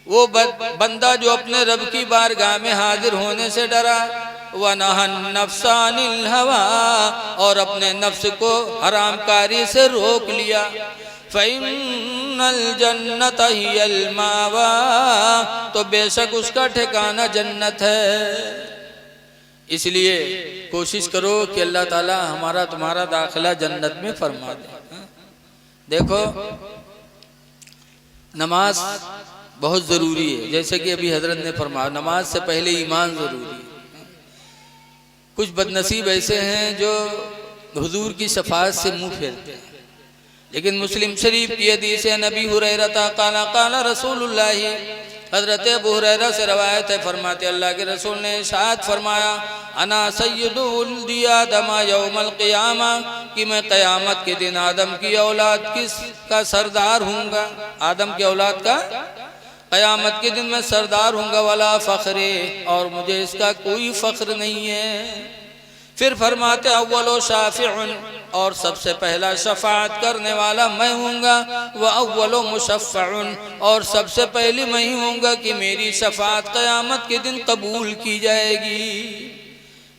वो बंदा जो अपने रब की बारगाह में हाजिर होने से डरा, व नहन नफ्सा अनिल हवा और अपने नफ्स को हरामकारी से रोक लिया, फ़इन्नल जन्नत हियल मावा, तो बेशक उसका ठिकाना जन्नत है। इसलिए कोशिश करो कि अल्लाह ताला हमारा तुम्हारा दाखिला जन्नत में फरमा दे। देखो, नमाज बहुत ज़रूरी है, जैसे कि अभी हजरत ने फरमाया नमाज से पहले ईमान ज़रूरी है। कुछ बदनसीब ऐसे हैं जो हुजूर की शफाअत से मुंह फेरते हैं, लेकिन मुस्लिम शरीफ की हदीस है नबी हुरैरा काला काला रसूलुल्लाह, हजरत अबू हुरैरा से रवायत है, फरमाते अल्लाह के रसूल ने इरशाद फरमाया अना सय्यदुल आदम यौमल क़ियामा, कि मैं क़यामत के दिन आदम की औलाद किसका सरदार हूँगा, आदम की औलाद का क़यामत के दिन मैं सरदार हूँगा, वाला फ़ख्रे, और मुझे इसका कोई फ़ख्र नहीं है। फिर फरमाते अव्वलो शाफ़िउन, और सबसे पहला शफाअत करने वाला मैं हूँगा, व अव्वलो मुशफ़्फ़उन, और सबसे पहली मैं ही हूँगा कि मेरी शफाअत क़यामत के दिन कबूल की जाएगी।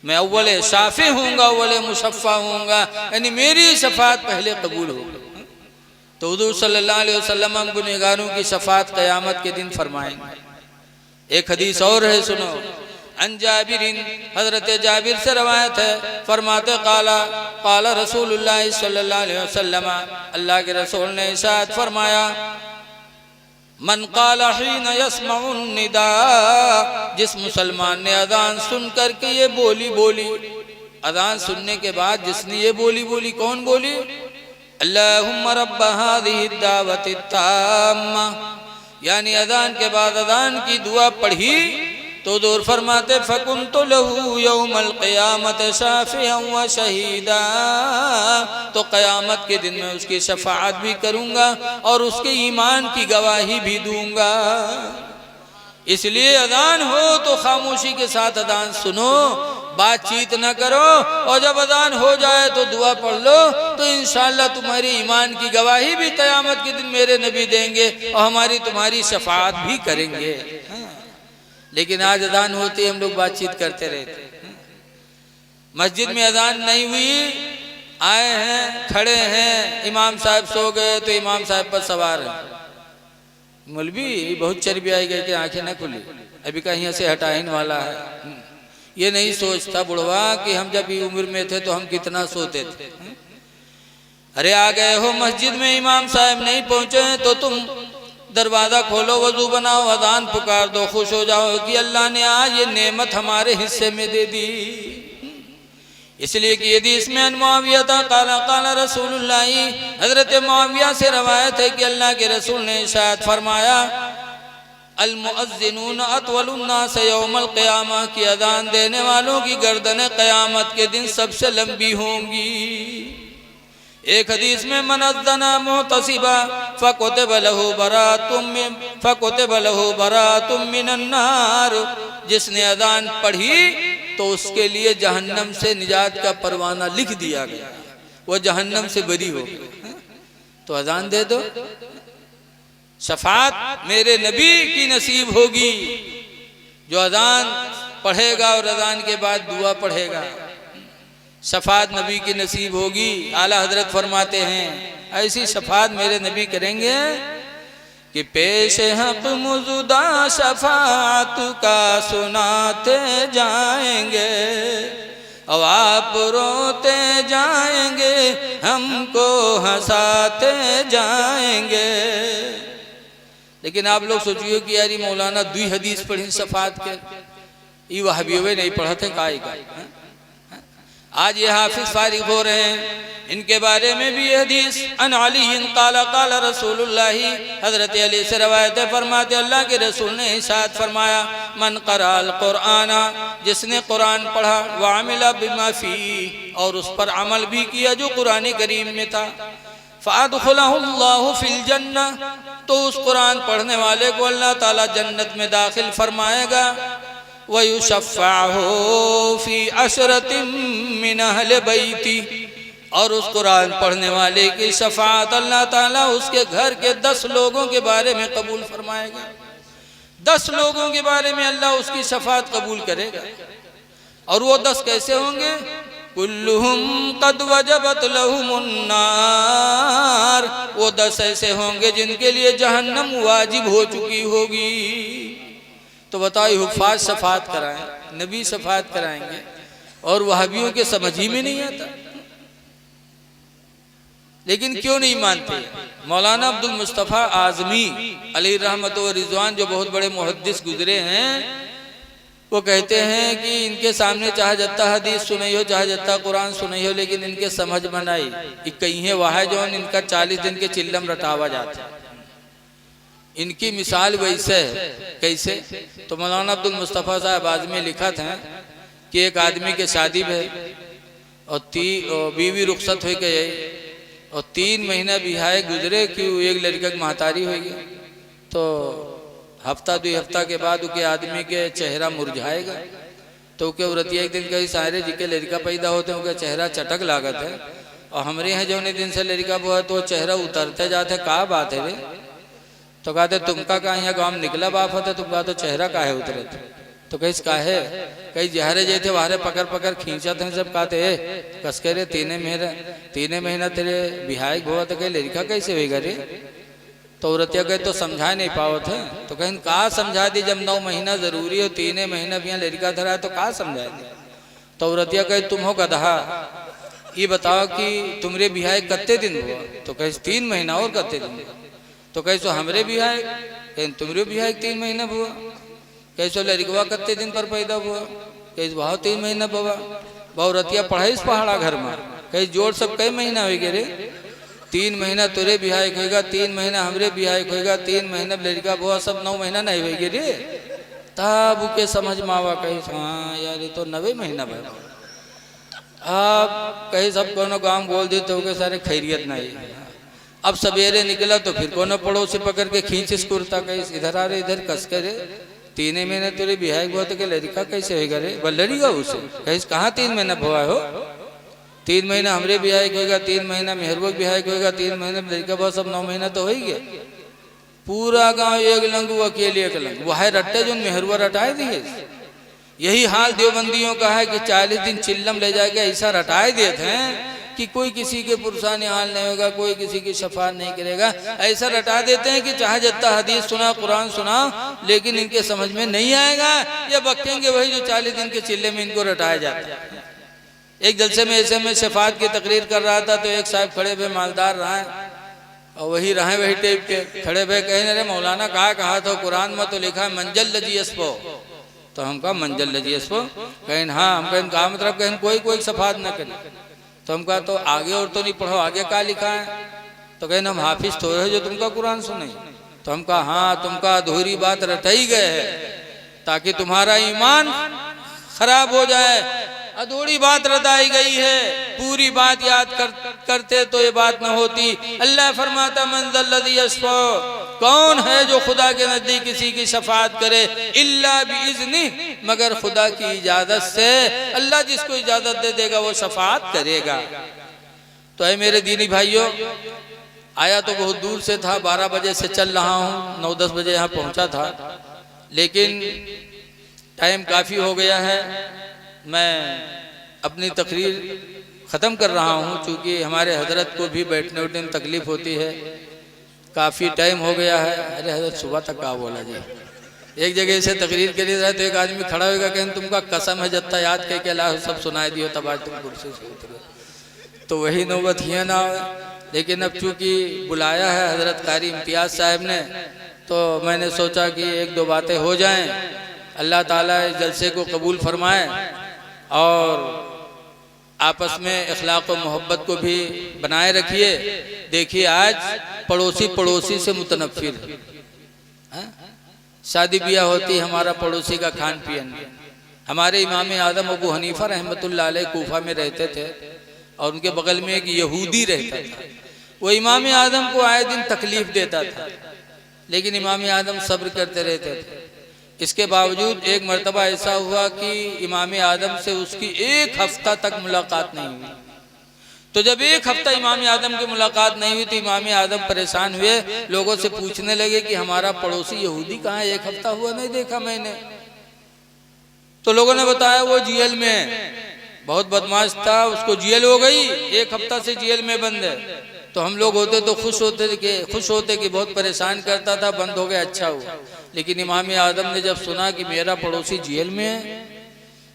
मैं अव्वले शाफ़ी हूँगा, अव्वले मुशफ़्फ़ा हूँगा, यानी मेरी शफाअत पहले कबूल होगी। तो हुज़ूर सल्लल्लाहु अलैहि वसल्लम हम गुनहगारों की शफाअत क़यामत के दिन फरमाएंगे। एक हदीस और है, सुनो। अन जाबिरिन, हज़रत जाबिर से रवायत है, फरमाते काला काला रसूलुल्लाह सल्लल्लाहु अलैहि वसल्लम, अल्लाह के रसूल ने इरशाद फरमाया मन काला हीन यस्मउन निदा, जिस मुसलमान ने अजान सुन करके ये बोली बोली, अजान सुनने के बाद जिसने ये बोली बोली, कौन बोली? अल्लाहुम्मा रब्ब हाज़िहि दावति ताम्मा, यानी अजान के बाद अजान की दुआ पढ़ी, तो दूर फरमाते फ़कुन्तु लहू यौमल क़ियामत शाफ़िअन व शहीदा, तो क़यामत के दिन में उसकी शफ़ाअत भी करूँगा और उसके ईमान की गवाही भी दूँगा। इसलिए अजान हो तो खामोशी के साथ अजान सुनो, बातचीत न करो, और जब अजान हो जाए तो दुआ पढ़ लो, तो इंशाअल्लाह तुम्हारी ईमान की गवाही भी क़यामत के दिन मेरे नबी देंगे और हमारी तुम्हारी शफ़ाअत भी करेंगे। लेकिन आज अजान होती हम लोग बातचीत करते रहते। मस्जिद में अजान नहीं हुई, आए हैं, खड़े हैं, इमाम साहब सो गए तो इमाम साहब पर सवार है, मौलवी बहुत चर्बी आई गई कि आंखें न खुली, अभी कहीं से हटाने वाला है। ये नहीं सोचता बुढ़वा कि हम जब उम्र में थे तो हम कितना सोते थे। अरे आ गए हो मस्जिद में, इमाम साहब नहीं पहुंचे हैं तो तुम दरवाज़ा खोलो, वजू बनाओ, अजान पुकार दो, खुश हो जाओ कि अल्लाह ने आज ये नेमत हमारे हिस्से में दे दी। इसलिए कि यदि इसमें मुआविया था काला काला रसूलुल्लाह, हजरत मुआविया से रवायत है कि अल्लाह के रसूल ने इरशाद फरमाया अल मुअज्जिनून अतवलुन नास यौमल क़ियामा, की अजान देने वालों की गर्दनें क़यामत के दिन सबसे लंबी होंगी। एक हदीस में मन अज़्ज़ना मुतसिबा फ़कुतिब लहू बरातुम मिनन नार, जिसने अजान पढ़ी तो उसके लिए जहन्नम से निजात का परवाना लिख दिया गया, वो जहन्नम से बरी हो गई। तो अजान दे दो, शफात मेरे नबी की नसीब होगी जो अजान पढ़ेगा और अजान के बाद दुआ पढ़ेगा, शफात नबी की नसीब होगी। आला हजरत फरमाते हैं ऐसी शफात मेरे नबी करेंगे कि पेश हक मुजुदा शफात का सुनाते जाएंगे, और आप रोते जाएंगे हमको हंसाते जाएंगे। लेकिन आप लोग सोचिए कि यार मौलाना 2 हदीस पढ़ी शफात के, ये वहाबियों में नहीं पढ़ा थे का आज ये हाफिज फारिग हो रहे हैं, इनके बारे में भी ये हदीस अन अली काला काला रसूलुल्लाह, हजरत अली से रवायत है, फरमाते अल्लाह के रसूल ने इरशाद फरमाया मन क़राअल क़ुरआना, जिसने कुरान पढ़ा, व अमिला बिमा फी, और उस पर अमल भी किया जो कुरान करीम में था, फ़अदख़लहुल्लाहु फ़िल जन्नह, तो उस कुरान पढ़ने वाले को अल्लाह ताला जन्नत में दाखिल फरमाएगा। वयुशफ़अहु फ़ी अशरतिम मिन अहले बैती, और उस कुरान पढ़ने वाले की शफ़ाअत अल्लाह ताला उसके घर के 10 लोगों के बारे में कबूल फरमाएगा। 10 लोगों के बारे में अल्लाह उसकी शफ़ाअत कबूल करेगा। और वो 10 कैसे होंगे? कुल्लुहुम क़द वजबत लहुमुन नार, वो 10 ऐसे होंगे जिनके लिए जहन्नम वाजिब हो चुकी होगी। तो बताओ हुफ़ाज़ शफ़ाअत कराएं, नबी शफ़ाअत कराएंगे, और वहाबियों के समझ ही में नहीं आता। लेकिन क्यों नहीं मानते? मौलाना अब्दुल मुस्तफ़ा आज़मी अलैहि रहमत व रिज़वान, जो बहुत बड़े मुहद्दिस गुजरे हैं, वो कहते हैं कि इनके सामने चाहे जत्ता हदीस सुनाई हो, चाहे जत्ता कुरान सुनाई हो, लेकिन इनके समझ में नहीं। कहीं है वहाँ जो इनका 40 दिन के चिल्लम रटावा जाता है। इनकी मिसाल वैसे है, कैसे? तो मौलाना अब्दुल मुस्तफ़ा साहब आज़मी लिखा था कि एक आदमी के शादी में और बीवी रुखसत हो गई, और 3 महीना बिहाय गुजरे कि एक लड़का की महतारी हो गई। तो हफ्ता 2 हफ्ता के बाद उनके आदमी के चेहरा मुरझाएगा। तो उनके औरतिया एक दिन कहीं सारे जी के लड़का पैदा होते हैं, उनका चेहरा चटक लागत है, और हमारे यहाँ जो दिन से लड़का हुआ तो चेहरा उतरते जाते, कहा बात है रे? तो कहते तुमका कहा यहाँ गाँव में निकला बाप होता, तुम कहा तो चेहरा काहे उतरे थे? तो कहीं काहे? कहीं जहरे जैसे वारे पकड़ पकड़ खींचते हैं सब, कहते कस के रे 3 महीना तेरे बिहाई हुआ, तो कहीं लड़का कैसे होगा रे? तो औरतिया कहे तो समझा नहीं पाओ थे। तो कहीं कहा समझा दी, जब 9 महीना जरूरी हो, 3 महीना भी यहाँ लड़का धरा है तो कहा समझा दी? तो औरतिया कहे तुम हो गधा, ये बताओ कि तुमरे बिहाई कत्ते दिन हुआ? तो कहे 3 महीना और कत्ते दिन। तो कैसो हमरे बिहाई, कहीं तुमरे बिहाई 3 महीना हुआ। कैसो लड़कवा कत्ते दिन पर पैदा हुआ? कैसे भाव 3 महीना बवा। बहुरतिया पढ़ाई पहाड़ा घर में, कहीं जोड़ सब कई महीना हो गए रे? 3 महीना तुरे बिहाई होगा, 3 महीना हमरे बिहाई होगा, 3 महीना लड़का बुआ, सब 9 महीना नहीं होगी रे। तब के समझ मावा कहीं हाँ यार ये तो 9 महीना भाई। अब कहीं सब कोनो गाँव बोल देते हो सारे खैरियत नहीं। अब सवेरे निकला तो फिर कोनो पड़ोसी पकड़ के खींच इस कुर्ता, कहीं इधर आ रहे इधर कस के रे 3 महीने तुरे बिहाई हुआ तो लड़का कैसे होगा रे? बल्लड़ीगा उसे कहीं कहाँ 3 महीना हुआ हो? 3 महीना हमरे बिहाई होगा, 3 महीना मेहरबक बिहाई होगा, 3 महीने लड़का बहुत, सब 9 महीना तो हो ही गया। पूरा गांव एक लंगू अकेले एक लंगू, वह रट्टे जो मेहरुआ रटाए दिए। यही हाल देवबंदियों का है कि 40 दिन चिल्लम ले जाके ऐसा रटाए देते हैं कि कोई किसी के पुरसाने हाल नहीं होगा, कोई किसी की शफात नहीं करेगा। ऐसा रटा देते हैं कि चाहे जितना हदीस सुना, कुरान सुना, लेकिन इनके समझ में नहीं आएगा। ये बकेंगे वही जो 40 दिन के चिल्ले में इनको रटाया जाता है। एक जलसे में ऐसे में शफात की तकरीर कर रहा था तो एक साहब खड़े हुए मालदार रहे और वही रहे वही टेप के खड़े हुए कहे रे मौलाना कहा था कुरान में तो लिखा है मंजल लजीस्पो। तो हम कहा मंजल लजीस्पो, कहें हाँ। हम कहें कहा मतलब कहें कोई शफात न करे। तो हम कहा तो आगे और तो नहीं पढ़ो, आगे क्या लिखा है? तो कहें हम हाफिज थोड़े जो तुमका कुरान सुने। तो हम कहा हाँ तुमका अधूरी बात रटाई गए है ताकि तुम्हारा ईमान खराब हो जाए। अधूरी बात रटाई गई है, पूरी बात याद करते तो ये बात न होती। अल्लाह फरमाता मंज़ल्लज़ी यशफ़अ, कौन है जो खुदा के नजदीक किसी की शफात करे, इल्ला बिइज़्निह, मगर खुदा की इजाजत से। अल्लाह जिसको इजाजत दे देगा वो शफात करेगा। तो है मेरे दीनी भाइयों, आया तो बहुत दूर से था, 12 बजे से चल रहा हूँ, 9-10 बजे यहाँ पहुँचा था, लेकिन टाइम काफ़ी हो गया है। मैं अपनी तकरीर ख़त्म कर रहा हूँ चूँकि हमारे हजरत को भी बैठने उठने में तकलीफ़ होती है। काफ़ी टाइम हो गया है। अरे हजरत सुबह तक का बोला जी, एक जगह से तकरीर के लिए जाए तो एक आदमी खड़ा होगा कहें तुमका कसम है जत्ता याद कह के अल्लाह सब सुनाई दियो तब आज तुम कुर्सी से उतरे। तो वही नौबत ही ना हो। लेकिन अब चूँकि बुलाया है हजरत कारी इम्तियाज़ साहब ने तो मैंने सोचा कि 1-2 बातें हो जाएं। अल्लाह ताला इस जलसे को कबूल फरमाए और आपस में इखलाक और मोहब्बत को भी बनाए रखिए। देखिए आज पड़ोसी से मुतनफ़िर है। शादी ब्याह होती हमारा पड़ोसी का खान पियन। हमारे इमाम आदम अबू हनीफा रहमतुल्लाह अलैह कूफा में रहते थे और उनके बगल में एक यहूदी रहता था। वो इमाम आदम को आए दिन तकलीफ देता था, लेकिन इमाम आदम सब्र करते रहते थे। इसके बावजूद एक मर्तबा ऐसा हुआ कि इमाम आदम से उसकी 1 हफ्ता तक मुलाकात नहीं हुई। तो जब 1 हफ्ता इमाम आदम की मुलाकात नहीं हुई तो इमाम आदम परेशान हुए, लोगों से पूछने लगे कि हमारा पड़ोसी यहूदी कहाँ है, 1 हफ्ता हुआ नहीं देखा मैंने। तो लोगों ने बताया वो जेल में है, बहुत बदमाश था, उसको जेल हो गई, 1 हफ्ता से जेल में बंद है। तो हम लोग होते तो खुश होते कि बहुत परेशान करता था, बंद हो गया, अच्छा हुआ। लेकिन इमाम आदम ने जब सुना कि मेरा पड़ोसी जेल में है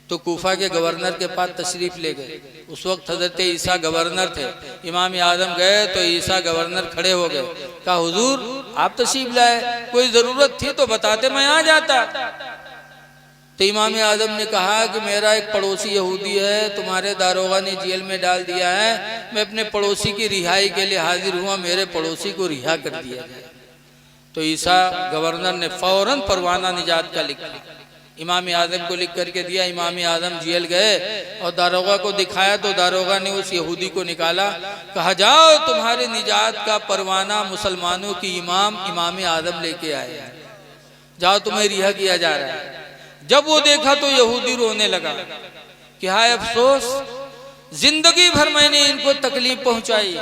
तो कूफा के गवर्नर के पास तशरीफ ले गए। उस वक्त हजरत ईसा गवर्नर थे। इमाम आदम गए तो ईसा गवर्नर खड़े हो गए, कहा हुजूर आप तशरीफ लाए, कोई ज़रूरत थी तो बताते मैं आ जाता। तो इमाम आदम ने कहा कि मेरा एक पड़ोसी यहूदी है, तुम्हारे दारोगा ने जेल में डाल दिया है, मैं अपने पड़ोसी की रिहाई के लिए हाजिर हुआ, मेरे पड़ोसी को रिहा कर दिया जाए। तो ईसा गवर्नर ने फौरन परवाना निजात का लिखा, इमाम आदम को लिख करके दिया। इमाम आदम जेल गए और दारोगा को दिखाया तो दारोगा ने उस यहूदी को निकाला, कहा जाओ तुम्हारे निजात का परवाना मुसलमानों की इमाम आदम लेके आए, जाओ तुम्हें रिहा किया जा रहा है। जब वो देखा तो यहूदी रोने लगा कि हाय अफसोस, जिंदगी भर मैंने इनको तकलीफ पहुंचाई,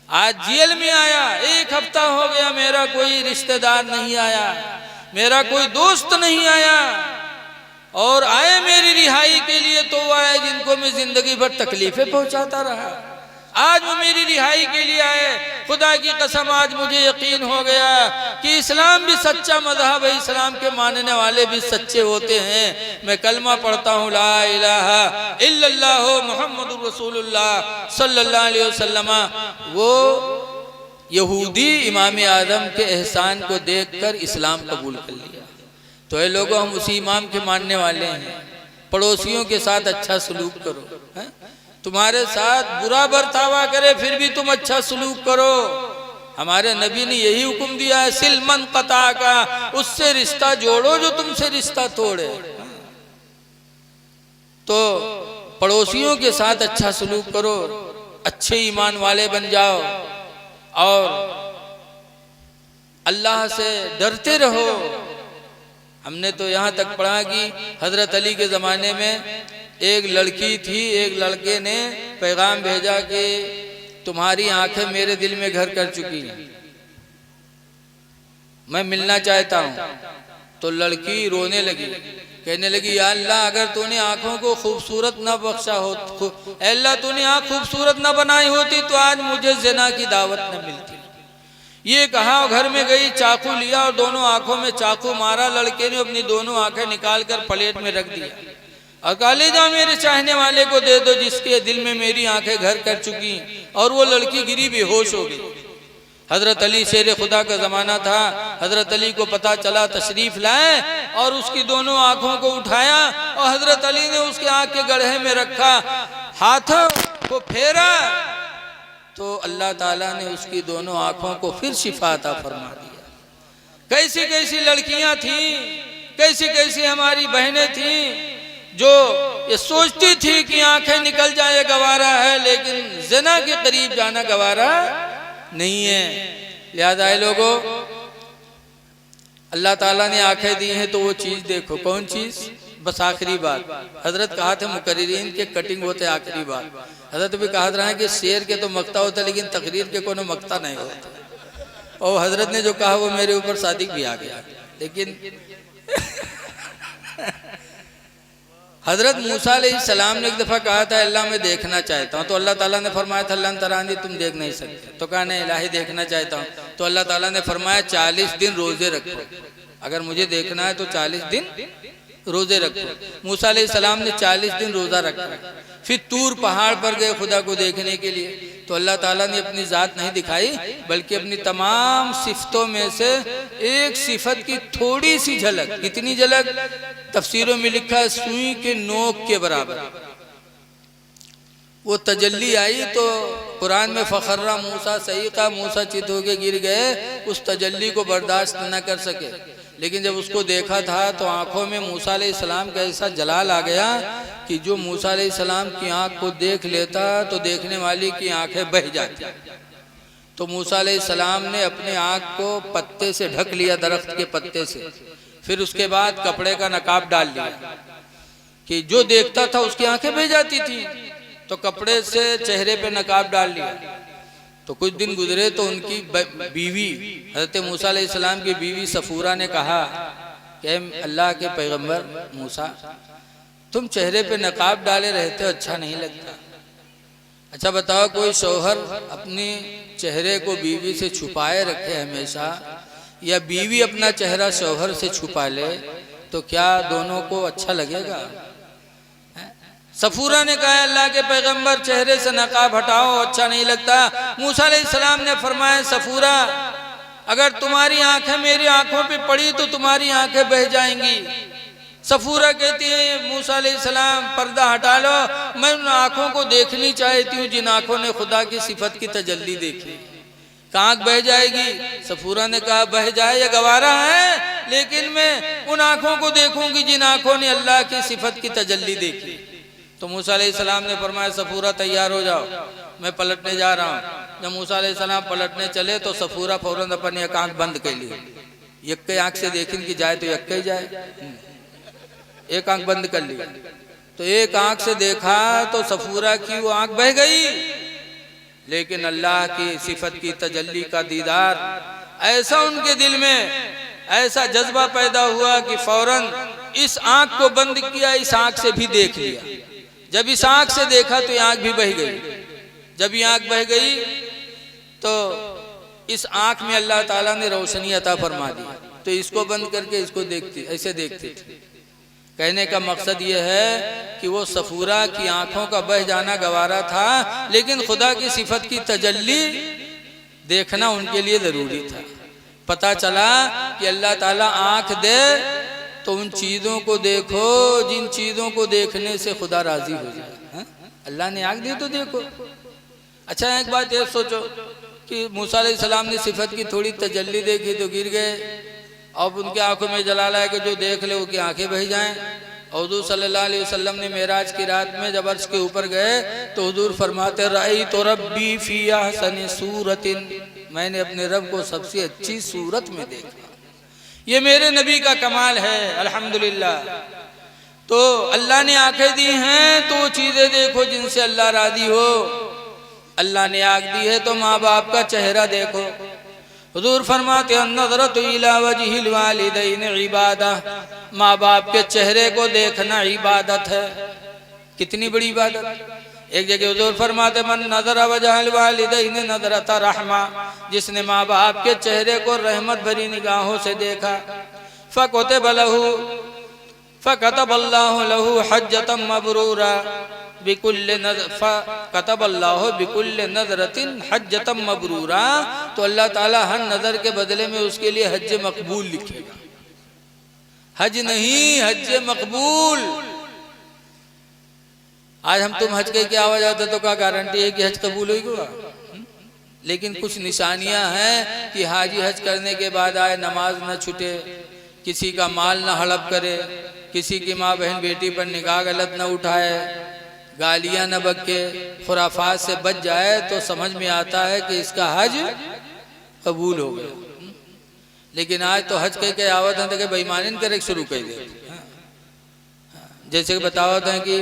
आज जेल में आया, 1 हफ्ता हो गया, मेरा कोई रिश्तेदार नहीं आया, मेरा कोई दोस्त नहीं आया, और आए मेरी रिहाई के लिए तो वो आए जिनको मैं जिंदगी भर तकलीफें पहुंचाता रहा, आज वो मेरी रिहाई के लिए आए। खुदा की कसम आज मुझे यकीन हो गया कि इस्लाम भी सच्चा मजहब है, इस्लाम के मानने वाले भी सच्चे होते हैं। मैं कलमा पढ़ता हूँ ला इलाहा इल्लल्लाह मुहम्मदुर रसूलुल्लाह सल्लल्लाहु अलैहि वसल्लम। वो यहूदी इमाम आदम के एहसान को देखकर इस्लाम कबूल कर लिया। तो ये लोगों हम उसी इमाम के मानने वाले हैं। पड़ोसियों के साथ अच्छा सलूक करो, है? तुम्हारे साथ बुरा बर्तावा करे फिर भी तुम अच्छा सलूक करो। हमारे नबी ने यही हुक्म दिया है, सिल मन कता का, उससे रिश्ता जोड़ो जो तुमसे रिश्ता तोड़े। तो पड़ोसियों के साथ अच्छा सलूक करो, अच्छे ईमान वाले बन जाओ और अल्लाह से डरते रहो। हमने तो यहाँ तक पढ़ा कि हजरत अली के ज़माने में एक लड़की थी, एक लड़के ने पैगाम भेजा कि तुम्हारी आंखें मेरे दिल में घर कर चुकी हैं, मैं मिलना चाहता हूँ। तो लड़की रोने लगी, कहने लगी या अल्लाह अगर तूने आंखों को खूबसूरत न बख्शा हो, अल्लाह तूने आँख खूबसूरत न बनाई होती तो आज मुझे ज़िना की दावत न मिलती। ये कहा घर में गई, चाकू लिया और दोनों आंखों में चाकू मारा। लड़के ने अपनी दोनों आंखें निकाल कर प्लेट में रख दिया। और कलेजा मेरे चाहने वाले को दे दो जिसके दिल में मेरी आंखें घर कर चुकी। और वो लड़की गिरी बेहोश हो गई। हजरत अली शेर खुदा का जमाना था। हजरत अली को पता चला, तशरीफ लाए और उसकी दोनों आंखों को उठाया और हजरत अली ने उसके आंख के गड्ढे में रखा, हाथों को फेरा तो अल्लाह ताला ने उसकी दोनों आंखों को फिर शिफा अता फरमा दिया। कैसी कैसी लड़कियां थी, कैसी कैसी हमारी बहनें थी जो ये सोचती थी कि आंखें निकल जाए गवारा है, लेकिन ज़िना के करीब जाना गवारा नहीं है। लिहाजा लोगों, अल्लाह ताला ने आंखें दी हैं तो वो चीज देखो। कौन चीज? बस आखिरी बात हजरत कहा थे मुकर्रिरीन के कटिंग होते आखिरी बात। हजरत भी कहा रहा है कि शेर के तो मक्ता होता लेकिन तकरीर के कोनो मक्ता नहीं होता। और हजरत ने जो कहा वो मेरे ऊपर सादिक भी आ गया। लेकिन हजरत मूसा अलैहिस्सलाम ने एक दफ़ा कहा था अल्लाह मैं देखना चाहता हूँ, तो अल्लाह ताला ने फरमाया था अल्लाह तरानी तुम देख नहीं सकते। तो कहा नहीं इलाही देखना चाहता हूँ। तो अल्लाह ताला ने फरमाया 40 दिन रोजे रखो, अगर मुझे देखना है तो 40 दिन रोजे रखो। मूसा अलैहिस्सलाम ने 40 दिन रोजा रखा। फिर तूर पहाड़ पर गए खुदा को देखने के लिए। तो अल्लाह ताला ने अपनी ज़ात नहीं दिखाई बल्कि अपनी तमाम सिफतों में से एक सिफत की थोड़ी सी झलक। कितनी झलक? तफसीरों में लिखा है सुई के नोक के बराबर वो तजल्ली आई। तो कुरान में फखर्रा मूसा सईका, मूसा चित होके गिर गए, उस तजल्ली को बर्दाश्त न कर सके। लेकिन जब उसको देखा था तो आंखों में मूसा अलैहिस्सलाम का ऐसा जलाल आ गया कि जो मूसा अलैहिस्सलाम की आंख को देख लेता तो देखने वाली की आंखें बह जाती। तो मूसा अलैहिस्सलाम ने अपने आंख को पत्ते से ढक लिया, दरख्त के पत्ते से। फिर उसके बाद कपड़े का नकाब डाल लिया कि जो देखता था उसकी आंखें बह जाती थी। तो कपड़े से चेहरे पे नकाब डाल लिया। तो कुछ दिन गुजरे तो उनकी बीवी हजरत मूसा अलैहिस्सलाम की बीवी सफूरा ने कहा कि अल्लाह के पैगंबर मूसा तुम चेहरे पे नकाब डाले रहते हो, अच्छा नहीं लगता। अच्छा बताओ कोई शौहर अपनी चेहरे को बीवी से छुपाए रखे हमेशा, या बीवी अपना चेहरा शौहर से छुपा ले, तो क्या दोनों को अच्छा लगेगा? सफूरा ने कहा अल्लाह के पैगंबर चेहरे से नकाब हटाओ, अच्छा नहीं लगता। मूसा अलैहिस्सलाम ने फरमाया सफूरा अगर तुम्हारी आंखें मेरी आंखों पे पड़ी तो तुम्हारी आंखें बह जाएंगी। सफूरा कहती है मूसा अलैहिस्सलाम पर्दा हटा लो, मैं उन आंखों को देखनी चाहती हूँ जिन आंखों ने खुदा की सिफत की तजल्ली देखी। आंख बह जाएगी? सफूरा ने कहा बह जाए या गवारा है, लेकिन मैं उन आंखों को देखूंगी जिन आंखों ने अल्लाह की सिफत की तजल्ली देखी। तो मूसा अलैहिस्सलाम ने फरमाया सफूरा तैयार हो जाओ, मैं पलटने जा रहा हूँ। जब मूसा अलैहिस्सलाम पलटने चले तो सफूरा फौरन अपनी एक आंख बंद कर ली। एक आंख से देखें कि जाए तो एक ही जाए, एक आंख बंद कर ली। तो एक आंख से देखा तो सफूरा की वो आंख बह गई, लेकिन अल्लाह की सिफत की तजल्ली का दीदार ऐसा उनके दिल में ऐसा जज्बा पैदा हुआ कि फौरन इस आंख को बंद किया, इस आंख से भी देख लिया। जब इस आंख से देखा तो ये आंख भी बह गई। जब ये आंख बह गई तो इस आंख में अल्लाह ताला ने रोशनी अता फरमा दी। तो इसको बंद करके इसको देखती, ऐसे देखती थी। कहने का मकसद ये है कि वो सफूरा की आंखों का बह जाना गवारा था, लेकिन खुदा की सिफत की तजल्ली देखना उनके लिए जरूरी था। पता चला कि अल्लाह ताला आंख दे तो उन चीजों को देखो जिन चीजों को देखने से खुदा राजी हो जाए। अल्लाह ने आंख दी तो देखो। अच्छा एक बात ये सोचो कि मूसा अलैहिस्सलाम ने सिफत की थोड़ी तजल्ली देखी तो गिर गए। अब उनके आंखों में जलाल है कि जो देख ले उसकी आंखें बह जाएं। और हुजूर सल्लल्लाहु अलैहि वसल्लम ने मेराज की रात में जब अर्श के ऊपर गए तो हुजूर फरमाते रअयतु रब्बी फी अहसनि सूरतिन, मैंने अपने रब को सबसे अच्छी सूरत में देखा। ये मेरे नबी का कमाल है अल्हम्दुलिल्लाह। तो अल्लाह ने आंखें दी हैं तो चीजें देखो जिनसे अल्लाह राजी हो। अल्लाह ने आंख दी है तो माँ बाप का चेहरा देखो। हुजूर फरमाते अन्नज़रतु इला वजहिल वालिदैन इबादा, माँ बाप के चेहरे को देखना इबादत है। कितनी बड़ी इबादत। एक जगह हुजूर फरमाते मन नज़रा वजहल वालिदैन नज़रत रहमा, जिसने माँ बाप के चेहरे को रहमत भरी निगाहों से देखा फकुतिब लहू, फ़कतबल्लाहु लहू हज्जतम मबरूरा कतबल्लाहु बिकुल्ल नज़रतिन हज्जतम मबरूरा। तो अल्लाह ताला हर नज़र के बदले में उसके लिए हज मकबूल लिखेगा। हज नहीं, हज मकबूल। आज हम तुम हज के क्या आवाज आता तो क्या गारंटी है कि हज कबूल होगा? लेकिन कुछ निशानियां हैं कि हाजी हज करने के बाद आए, नमाज न छूटे, किसी का माल न हड़प करे, किसी की माँ बहन बेटी पर निगाह गलत न उठाए, गालियां न बके, खुराफात से बच जाए, तो समझ में आता है कि इसका हज कबूल हो गया। लेकिन आज तो हज के आवत है तो बेईमानी करे शुरू कर दे। जैसे कि बतावत है कि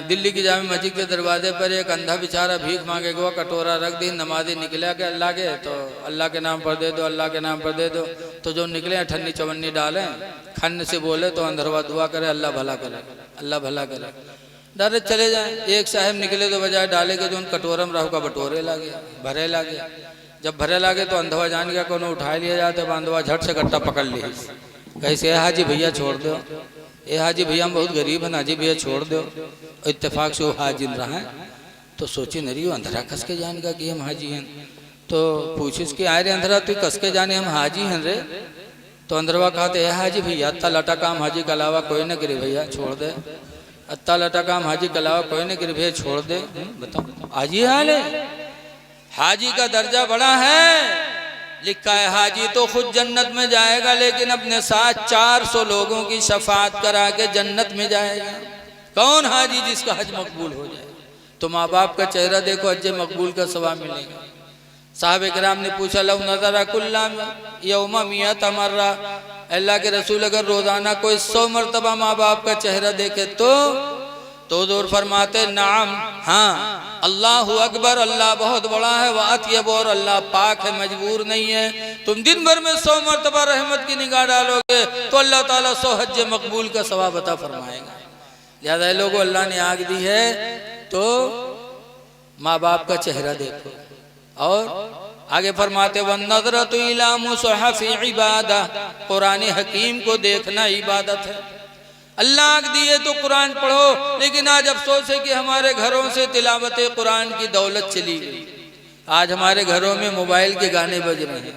दिल्ली की जामे मस्जिद के दरवाजे पर एक अंधा बेचारा भीख मांगे गया, कटोरा रख दी, नमाजी निकला के अल्लाह के, तो अल्लाह के नाम पर दे दो, अल्लाह के नाम पर दे दो। तो जो निकले अठन्नी चवन्नी डालें, खन्न से बोले तो अंधरवा दुआ करे, अल्लाह भला करे, अल्लाह भला करे, डायरेक्ट चले जाए। एक साहब निकले तो बजाय डाले के जो उन कटोरा में रहू का बटोरे ला गया, भरे ला गया। जब भरे लागे तो अंधवा जान गया, कोनो उठा लिया जाता, बांधवा झट से गट्टा पकड़ ली। कैसे हाजी भैया छोड़ दो, ए हाजी भैया हम बहुत गरीब हैं, हाजी भैया छोड़ दो। इत्तेफाक से वो हाजिर रहा है, तो सोची नरी वो अंधरा कस के जान का कि हम हाजी हैं। तो पूछिस कि आए रे अंधरा तू कस के जाने हम हाजी हैं रे? तो अंधरवा कहते है हाजी भैया अत्ता लटा काम हाजी के अलावा कोई न करे भैया, छोड़ दे। अत्ता लटा काम हाजी के अलावा कोई न करे भैया, छोड़ दे। बताओ हाजी हाल है, हाजी का दर्जा बड़ा है। लिखा है हाजी तो खुद जन्नत में जाएगा, लेकिन अपने साथ 400 लोगों की शफात करा के जन्नत में जाएगा। कौन हाजी? जिसका हज मकबूल हो जाए। तो माँ बाप का चेहरा देखो, हज मकबूल का सवाब मिलेगा। साहब इकराम ने पूछा लव नज़रा कुल्ला यौमा मियत मर्रा, अल्लाह के रसूल अगर रोजाना कोई 100 मरतबा माँ बाप का चेहरा देखे तो दूर फरमाते नाम, हाँ, अल्लाह अकबर, अल्लाह बहुत बड़ा है, वह अतयब, और अल्लाह पाक है, मजबूर नहीं है। तुम दिन भर में 100 मरतबा रहमत की निगाह डालोगे तो अल्लाह ताला 100 हज मकबूल का सवाब अता फरमाएगा। लिहाजा लोगों, अल्लाह ने आग दी है तो माँ बाप का चेहरा देखो। और आगे फरमाते वन नज़रतु इला मुसहफ़ि इबादा, कुरान हकीम को देखना इबादत है। अल्लाह दिए तो कुरान पढ़ो, लेकिन आज अफसोस है कि हमारे घरों से तिलावत कुरान की दौलत चली गई। आज हमारे घरों में मोबाइल के गाने बज रहे हैं,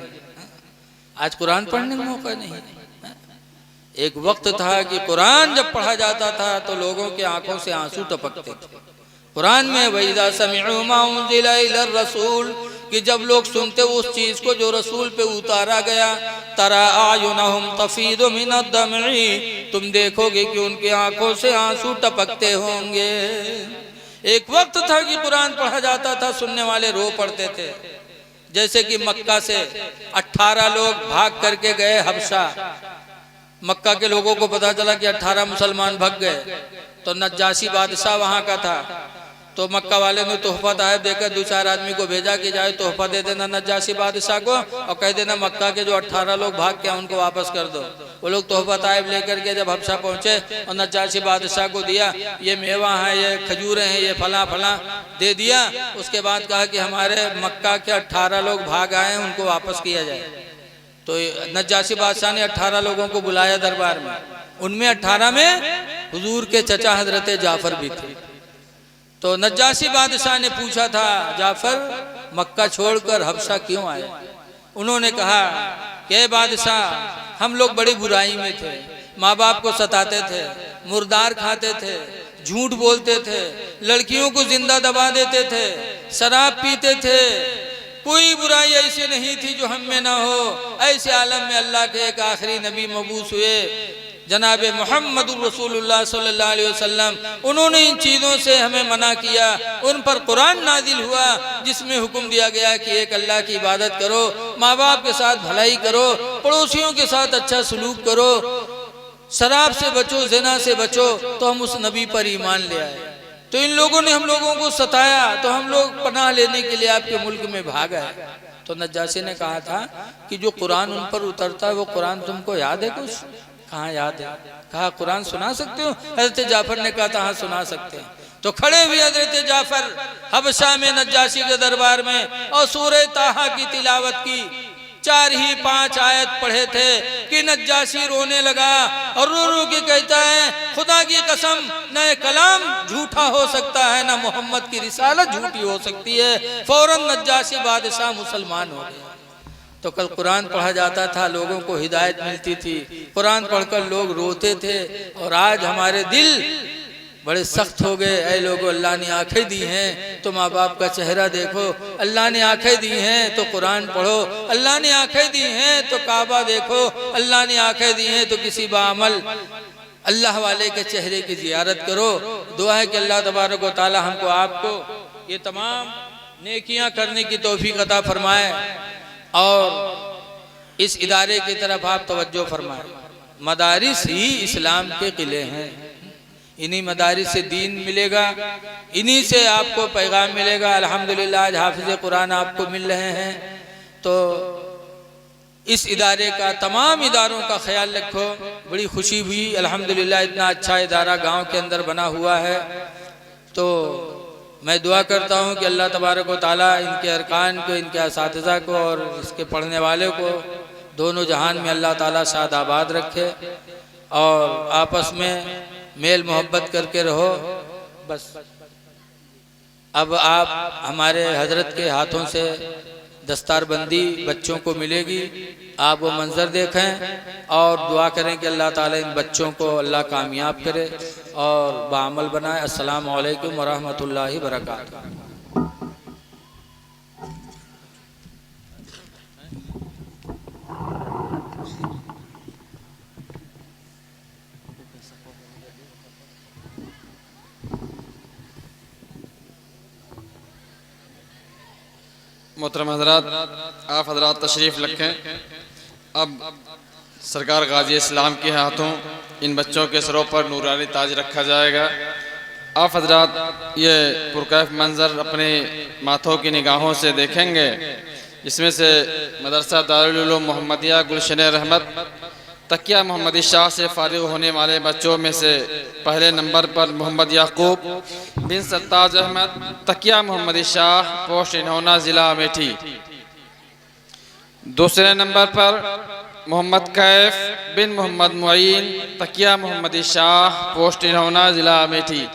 आज कुरान पढ़ने का मौका नहीं। एक वक्त था कि कुरान जब पढ़ा जाता था तो लोगों के आंखों से आंसू टपकते थे। कुरान में वइज़ा समिअू मा उन्ज़िला इलर रसूल, कि जब लोग सुनते उस चीज को जो रसूल पे उतारा गया, तरा आयुनहुम तफीदु मिनद दमई, तुम देखोगे कि उनकी आंखों से आंसू टपकते होंगे। एक वक्त था कि कुरान पढ़ा जाता था, सुनने वाले रो पड़ते थे। जैसे कि मक्का से 18 लोग भाग करके गए हबशा। मक्का के लोगों को पता चला कि 18 मुसलमान भाग गए, तो नज्जाशी बादशाह वहां का था। तो मक्का वाले ने तोहफा तायब देकर 2-4 आदमी को भेजा कि जाए तोहफा दे देना नज्जाशी बादशाह को, और कह देना मक्का के जो 18 लोग भाग के उनको वापस कर दो। वो लोग तोहफा तायब लेकर के जब हबशा पहुंचे और नज्जाशी बादशाह को दिया, ये मेवा है, ये खजूरें हैं, ये फला फला दे दिया। उसके बाद कहा कि हमारे मक्का के 18 लोग भाग आए हैं, उनको वापस किया जाए। तो नज्जाशी बादशाह ने 18 लोगों को बुलाया दरबार में। उनमें 18 में हुजूर के चचा हजरत जाफर भी थे। तो नज्जाशी बादशाह ने पूछा था, जाफर मक्का छोड़कर हबशा क्यों आए? उन्होंने कहा कि बादशाह, हम लोग बड़ी बुराई में थे, माँ बाप को सताते थे, मुर्दार खाते थे, झूठ बोलते थे, लड़कियों को जिंदा दबा देते थे, शराब पीते थे। कोई बुराई ऐसी नहीं थी जो हम में ना हो। ऐसे आलम में अल्लाह के एक आखिरी नबी मबूस हुए, जनाब मोहम्मद रसूलुल्लाह सल्लल्लाहु अलैहि वसल्लम। उन्होंने इन चीज़ों से हमें मना किया। उन पर कुरान नाजिल हुआ जिसमें हुक्म दिया गया कि एक अल्लाह की इबादत करो, माँ बाप के साथ भलाई करो, पड़ोसियों के साथ अच्छा सलूक करो, शराब से बचो, ज़िना से बचो। तो हम उस नबी पर ईमान ले आए। तो इन लोगों ने हम लोगों को सताया, तो हम लोग पनाह लेने के लिए आपके मुल्क में भाग आए। तो नज्जाशी ने कहा था कि जो कुरान उन पर उतरता है वो कुरान तुमको याद है कुछ? कहाँ याद है? कहा कुरान सुना सकते हो? हजरत जाफर ने कहा था हाँ सुना सकते हैं। तो खड़े हुए हजरत जाफर हबशा में नज्जाशी के दरबार में और सूरह ताहा की तिलावत की। 4 ही 5 आयत पढ़े थे कि नज्जाशी रोने लगा और रो रो के कहता है, खुदा की कसम न ये कलाम झूठा हो सकता है, न मोहम्मद की रिसालत झूठी हो सकती है। फौरन नज्जाशी बादशाह मुसलमान हो गया। तो कल कुरान पढ़ा जाता था, लोगों को हिदायत मिलती थी, कुरान पढ़कर लोग रोते थे। और आज हमारे दिल बड़े सख्त हो गए। ऐ लोगों, अल्लाह ने आंखें दी हैं तो माँ बाप का चेहरा देखो, अल्लाह ने आंखें दी हैं तो कुरान पढ़ो, अल्लाह ने आंखें दी हैं तो काबा देखो, अल्लाह ने आंखें दी हैं तो किसी बाअमल अल्लाह वाले के चेहरे की जियारत करो। दुआ है कि अल्लाह तबारक व तआला हमको आपको ये तमाम नेकियां करने की तौफीक अता फरमाए और इस इदारे की तरफ आप तवज्जो फरमाए। मदारिस ही इस्लाम के किले हैं, इन्हीं मदारिस से दीन मिलेगा, इन्हीं से आपको पैगाम मिलेगा। अल्हम्दुलिल्लाह आज हाफिज़ कुरान आपको मिल रहे हैं। तो इस इदारे का, तमाम इदारों का ख्याल रखो। बड़ी खुशी हुई, अल्हम्दुलिल्लाह इतना अच्छा इदारा गांव के अंदर बना हुआ है। तो मैं दुआ करता हूँ कि अल्लाह तबारक व तआला इनके अरकान को, इनके असातिज़ा को और इसके पढ़ने वाले को दोनों जहान में अल्लाह ताला शाद आबाद रखे और आपस में मेल मोहब्बत करके रहो। बस अब आप हमारे हजरत के हाथों से दस्तारबंदी बच्चों को मिलेगी, आप वो मंजर देखें और दुआ करें कि अल्लाह ताला इन बच्चों को अल्लाह कामयाब करे और बाअमल बनाए। अस्सलामु अलैकुम व रहमतुल्लाहि व बरकातुहू। मोहतरम हज़रात, आप हज़रात तशरीफ़ रखें। अब सरकार गाजी इस्लाम के हाथों इन बच्चों के सरों पर नूरानी ताज रखा जाएगा। आप हज़रात ये पुरकैफ मंज़र अपने माथों की निगाहों से देखेंगे। इसमें से मदरसा दारुल उलूम मोहम्मदिया गुलशन रहमत तकिया मोहम्मदी शाह से फारिग होने वाले बच्चों में से पहले नंबर पर मोहम्मद याकूब बिन सत्ताज अहमद तकिया मोहम्मदी शाह पोस्ट इन्होना ज़िला अमेठी। दूसरे नंबर पर मोहम्मद कैफ बिन मोहम्मद मुईन तकिया मोहम्मदी शाह पोस्ट इन्होना ज़िला अमेठी।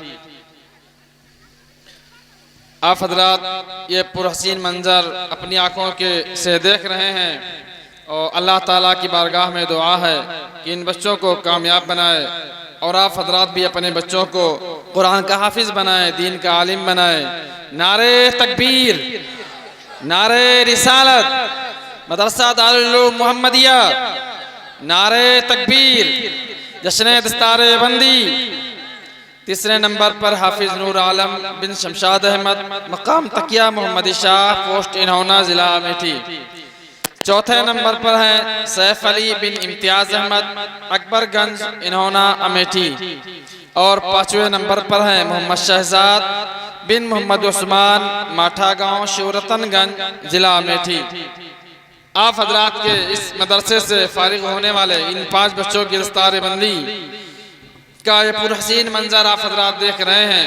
आप हज़रात ये पुरहसीन मंजर अपनी आँखों के से देख रहे हैं और अल्लाह ताला की बारगाह में दुआ है कि इन बच्चों को कामयाब बनाए और आप हज़रात भी अपने बच्चों को कुरान का हाफिज़ बनाए, दीन का आलिम बनाए। नारे तकबीर, नारे रिसालत, मदरसा दारुल उलूम मोहम्मदिया, नारे तकबीर, जश्न दस्तारे बंदी। तीसरे नंबर पर हाफिज नूर आलम बिन शमशाद अहमद मकाम तकिया मोहम्मदी शाह पोस्ट इन्होना ज़िला अमेठी। चौथे नंबर पर हैं सैफ अली बिन इम्तियाज अहमद अकबरगंज इन्होना अमेठी। और पाँचवें नंबर पर हैं मोहम्मद शहजाद बिन मोहम्मद उस्मान माठा गाँव शिवरतनगंज ज़िला अमेठी। आप हजरात के इस मदरसे से फारिग होने वाले इन 5 बच्चों की दस्तार बंदी का ये पुरहसीन मंजर आप हजरात देख रहे हैं।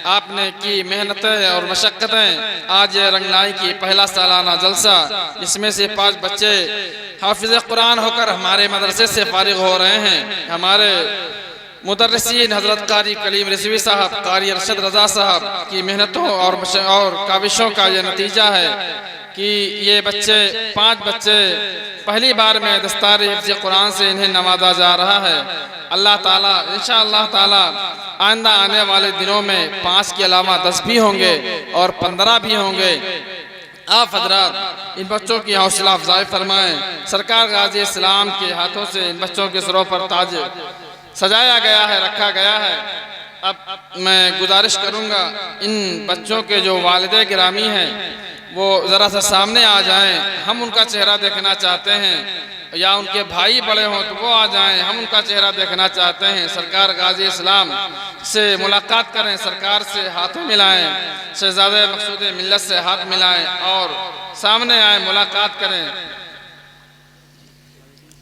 आपने की मेहनतें और मशक्क़तें, आज ये रंगलाई की पहला सालाना जलसा, इसमें से 5 बच्चे हाफिज़ कुरान होकर हमारे मदरसे से फारिग हो रहे हैं। हमारे मुदर्रिसीन हज़रत कारी कलीम रिजवी साहब, कारी अरशद रज़ा साहब की मेहनतों और काविशों का ये नतीजा है कि ये बच्चे 5 बच्चे पहली बार में दस्तार हिफ्ज़ कुरान से इन्हें नवाजा जा रहा है। अल्लाह ताला इंशाअल्लाह ताला आइंदा आने वाले दिनों में 5 के अलावा 10 भी होंगे और 15 भी होंगे। आप हजरात इन बच्चों की हौसला अफजाई फरमाएं। सरकार गाजी इस्लाम के हाथों से इन बच्चों के सरों पर ताज सजाया गया है, रखा गया है। अब मैं गुजारिश करूंगा इन बच्चों के जो वालिदे गिरामी हैं वो ज़रा सा सामने आ जाएं। हम उनका चेहरा देखना चाहते हैं, या उनके भाई बड़े हों तो वो आ जाएं, हम उनका चेहरा देखना चाहते हैं। सरकार गाजी इस्लाम से मुलाकात करें, सरकार से हाथों मिलाएं, शहज़ादे मकसूद मिल्लत से हाथ मिलाएं और सामने आए, मुलाकात करें।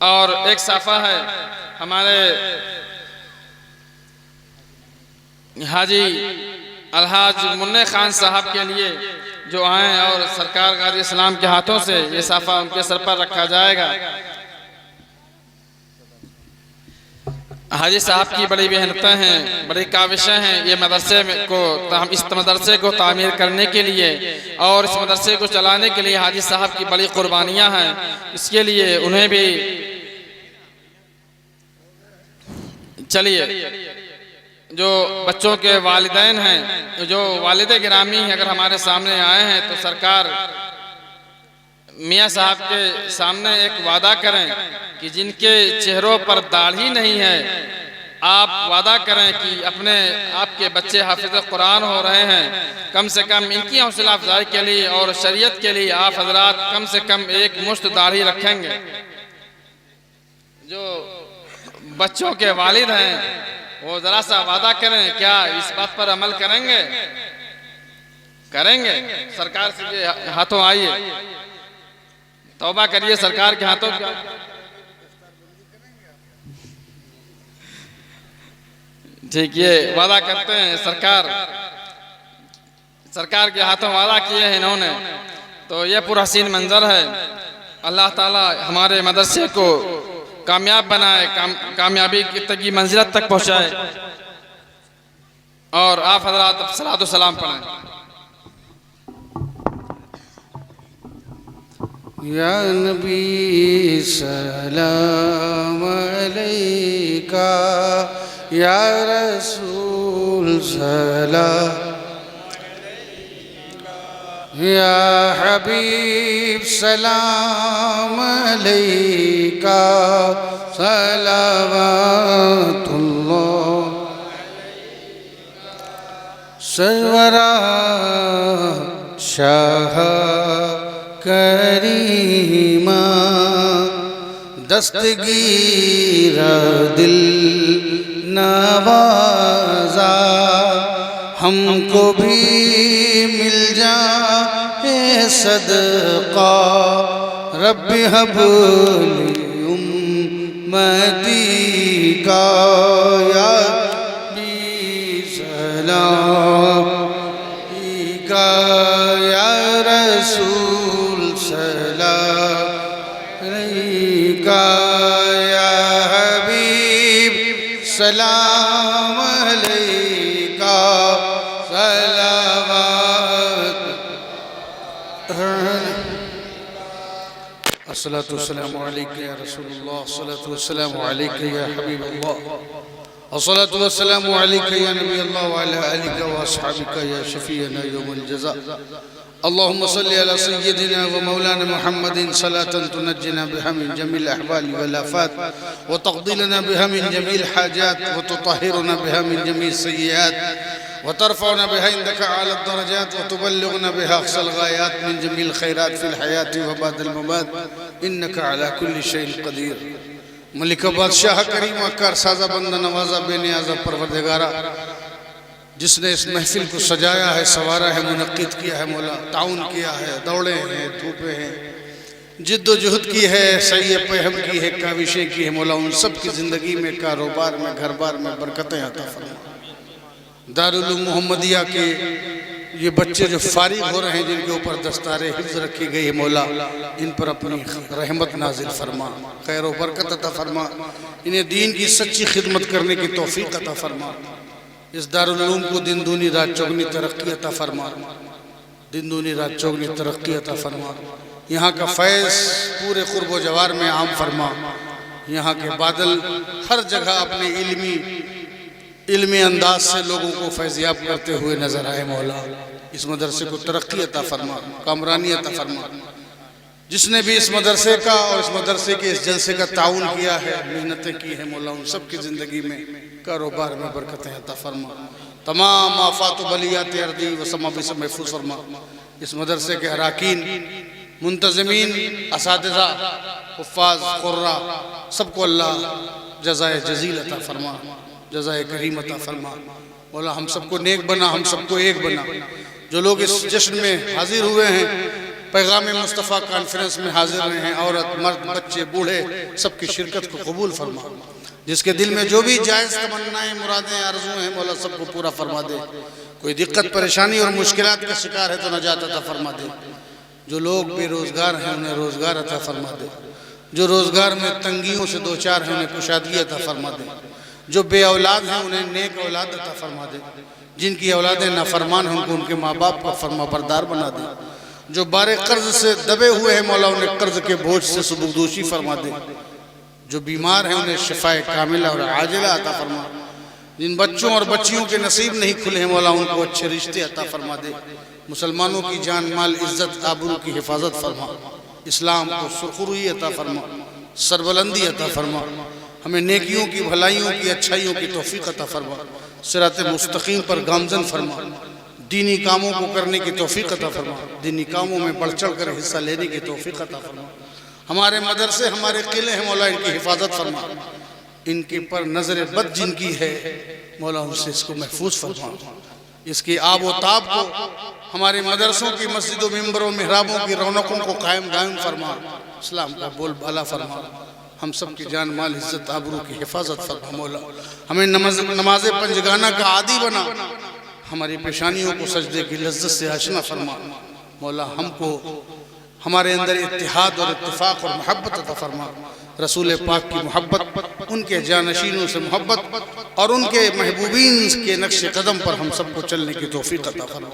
और एक साफा है हमारे हाजी अलहाज मुन्ने खान साहब के लिए, जो आए और सरकार गाजी इस्लाम के हाथों से ये साफा उनके सर पर रखा जाएगा। हाजी साहब की बड़ी मेहनतें हैं, बड़ी काविशें हैं ये मदरसे को हम इस मदरसे को तामीर करने के लिए और इस मदरसे को चलाने के लिए हाजी साहब की बड़ी कुर्बानियां हैं। इसके लिए उन्हें भी चलिए जो बच्चों के वालिदैन हैं, जो वालिद गिरामी हैं, अगर हमारे सामने आए हैं तो सरकार मियाँ साहब के सामने एक वादा करें कि जिनके चेहरों पर दाढ़ी नहीं है, आप वादा करें कि अपने आपके बच्चे हाफिज कुरान हो रहे हैं, कम से कम इनकी हौसला अफजाई के लिए और शरीयत के लिए आप हजरात कम से कम एक मुश्त दाढ़ी रखेंगे। जो बच्चों के वालिद हैं वो जरा सा वादा करें, क्या इस बात पर अमल करेंगे? करेंगे? सरकार से हाथों आइए, तौबा करिए सरकार के हाथों। ठीक, ये वादा करते हैं सरकार के हाथों वादा किए हैं इन्होंने। तो ये पुरहसीन मंजर है। अल्लाह ताला हमारे मदरसे को कामयाब बनाए, कामयाबी की मंजिलत तक पहुँचाए। और आप हज़रात सलातो सलाम पढ़ें। या नबी सलाम अलैका, या रसूल सलाम, या हबीब सलाम अलैका, सलावतुल्लाह सरवरा शाह करीमा, दस्तगीरा दिल नवाजा, हमको भी मिल जाए सदका, रब्बी हबली उम्मती का, या बी सलाम का, या रसूल सलाम अलैका, या हबीब सलाम अलैका, सलावत अस्सलातु वस्सलामु अलैका या रसूलुल्लाह, अस्सलातु वस्सलामु अलैका या हबीबल्लाह, अस्सलातु वस्सलामु अलैका या नबीयल्लाह व अला आलिका व अस्हाबिका या शफीअना यौमल जज़ा। अल्लाहुम्मा सल्लि अला सय्यिदिना व मौलाना मुहम्मदिन सलातन तुनज्जिना बिहा मिन जमील अहवाल वल आफात व तक़दी लना बिहा मिन जमील हाजात व तुतहिरुना बिहा मिन जमील सय्यिआत व तरफ़उना बिहा इंदका आला दरजात व तुबल्लिगुना बिहा अक़सल गायात मिन जमील खैरात फिल हयाती व बादल ममात, इन्नका अला कुल्लि शैइन क़दीर। मलिका बादशाह करीम कार साजा बंदा नवाजा बेनियाज़ा परवरदिगारा, जिसने इस महफिल को सजाया है, संवारा है, मुनक्किद किया है, मौला ताउन किया है, दौड़े हैं, धूपे हैं, जिद्दोजहद की है, सही पहम की है, काविशें की है, मौला उन सब की ज़िंदगी में, कारोबार में, घर बार में बरकतें अता फरमा। दारुल उलूम मोहम्मदिया के ये बच्चे जो फारिग हो रहे हैं, जिनके ऊपर दस्तारे हिफ्ज़ रखी गई है, मौला इन पर अपनी रहमत नाजिल फरमा, खैर व बरकत अता फरमा, इन्हें दीन की सच्ची खिदमत करने की तौफीक अता फरमा। इस दारुल उलूम को दिन दूनी रात चौगनी तरक्की अता फरमा, दिन दूनी रात चौगनी तरक्की अता फरमा। यहाँ का फैज़ पूरे क़ुर्ब व जवार में आम फरमा। यहाँ के बादल हर जगह अपने इल्मी अंदाज से लोगों को फैज़याब करते हुए नजर आए। मौला इस मदरसे को तरक्की अता फरमा, कामरानी अता फरमा। जिसने भी इस मदरसे का और इस मदरसे के इस जलसे का ताउन किया है, मेहनतें की है, मौला उन सब की ज़िंदगी में, कारोबार में बरकतें अता फरमा। तमाम आफात बलियात अर्दी व समा भी सब महफूज फरमा। इस मदरसे के अराकीन, मुंतज़मीन, असातिज़ा, हुफ़्फ़ाज़, क़ुर्रा, सबको अल्लाह जज़ाए जज़ील अता फरमा, जज़ाए करीम अता फरमा। मौला हम सबको नेक बना, हम सबको एक बना। जो लोग इस जश्न में हाजिर हुए हैं, पैगाम मुस्तफ़ा कॉन्फ्रेंस में हाजिर रहे हैं, औरत, मर्द, बच्चे, बूढ़े, सबकी शिरकत को कबूल फरमा। जिसके दिल में जो भी जायज़ तमन्नाएं, मुरादें, आरज़ू हैं, मौला सबको पूरा फरमा दे। कोई दिक्कत परेशानी और मुश्किलात का शिकार है तो नजात अता फरमा दे। जो लोग बेरोज़गार हैं उन्हें रोज़गार अता फरमा दे। जो रोज़गार में तंगियों से दो चार हैं उन्हें कुशादगी अता फरमा दे। जो बे औलाद हैं उन्हें नेक औलाद अता फरमा दे। जिनकी औलादें नाफरमान हैं उनको उनके माँ बाप का फरमाबरदार बना दे। जो बारे कर्ज से दबे हुए हैं मौला उन्हें कर्ज के बोझ से सुबुकदोशी फरमा दे। जो बीमार हैं उन्हें शिफाए कामिला और आजिला अता फरमा। जिन बच्चों और बच्चियों के नसीब नहीं खुले हैं मौला उनको अच्छे रिश्ते अता फरमा दे। मुसलमानों की जान माल इज्जत आबरू की हिफाजत फरमा। इस्लाम को सुरखुरी अता फरमा, सरबलंदी अता फरमा। हमें नेकियों की, भलाइयों की, अच्छाइयों की तौफीक अता फरमा। सिरात मुस्तकीम पर गामजन फरमा। दीनी कामों को करने की तौफीक अता फरमा। दीनी कामों में बढ़ चढ़ कर हिस्सा लेने की तौफीक अता फरमा। हमारे मदरसे, हमारे किले हैं मौला इनकी हिफाजत फरमा। इनके पर नजर बद जिनकी है मौला उनसे इसको महफूज फरमा। इसकी आब व ताब को, हमारे मदरसों की, मस्जिदों, मिंबरों, मिहराबों की रौनकों को कायम दायम फरमा। इस्लाम का बोल बाला फरमा। हम सब की जान माल इज्जत आबरू की हिफाजत फरमा। मौला हमें नमाज पंजगाना का आदी बना। हमारी पेशानियों को सजदे की लज्जत से आशना फरमा। मौला हमको हमारे अंदर इत्तिहाद और इत्तिफाक और मोहब्बत अता फरमा। रसूल पाक की मोहब्बत, उनके जानशीनों से मोहब्बत और उनके महबूबीन के नक्श कदम पर हम सबको चलने की तौफीक अता फरमा।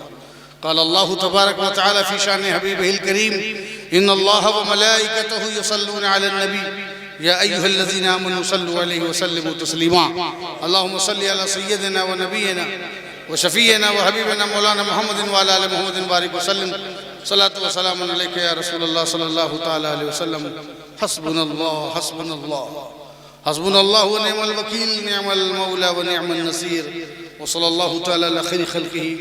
क़ाल अल्लाहु तबारक व तआला फ़ी शान हबीबिहिल करीम इन्नल्लाह व मलाइकतहु युसल्लूना अलन नबी या अय्युहल्लज़ीना आमनू सल्लु अलैहि व सल्लिमू तस्लीमा। अल्लाहुम्मा सल्लि अला सय्यिदिना व नबियिना व शफ़ीइना व हबीबिना मौलाना मुहम्मदिन व अला आलि मुहम्मदिन बारिक व सल्लिम। सलातु व सलामुन अलैका या रसूलल्लाह सल्लल्लाहु तआला अलैहि वसल्लम। हस्बुनल्लाह हस्बुनल्लाह हस्बुनल्लाहु व निअमल वकील, निअमल मौला व निअमन नसीर। व सल्लल्लाहु तआला अला खैरि खल्क़िही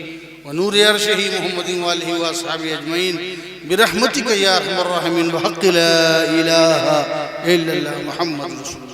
व नूरि अर्शिही मुहम्मदिन व आलिहि व अस्हाबिही अजमईन बिरहमतिका या अरहमर राहिमीन व हक़्क़ि ला इलाहा इल्लल्लाह मुहम्मद रसूलुल्लाह।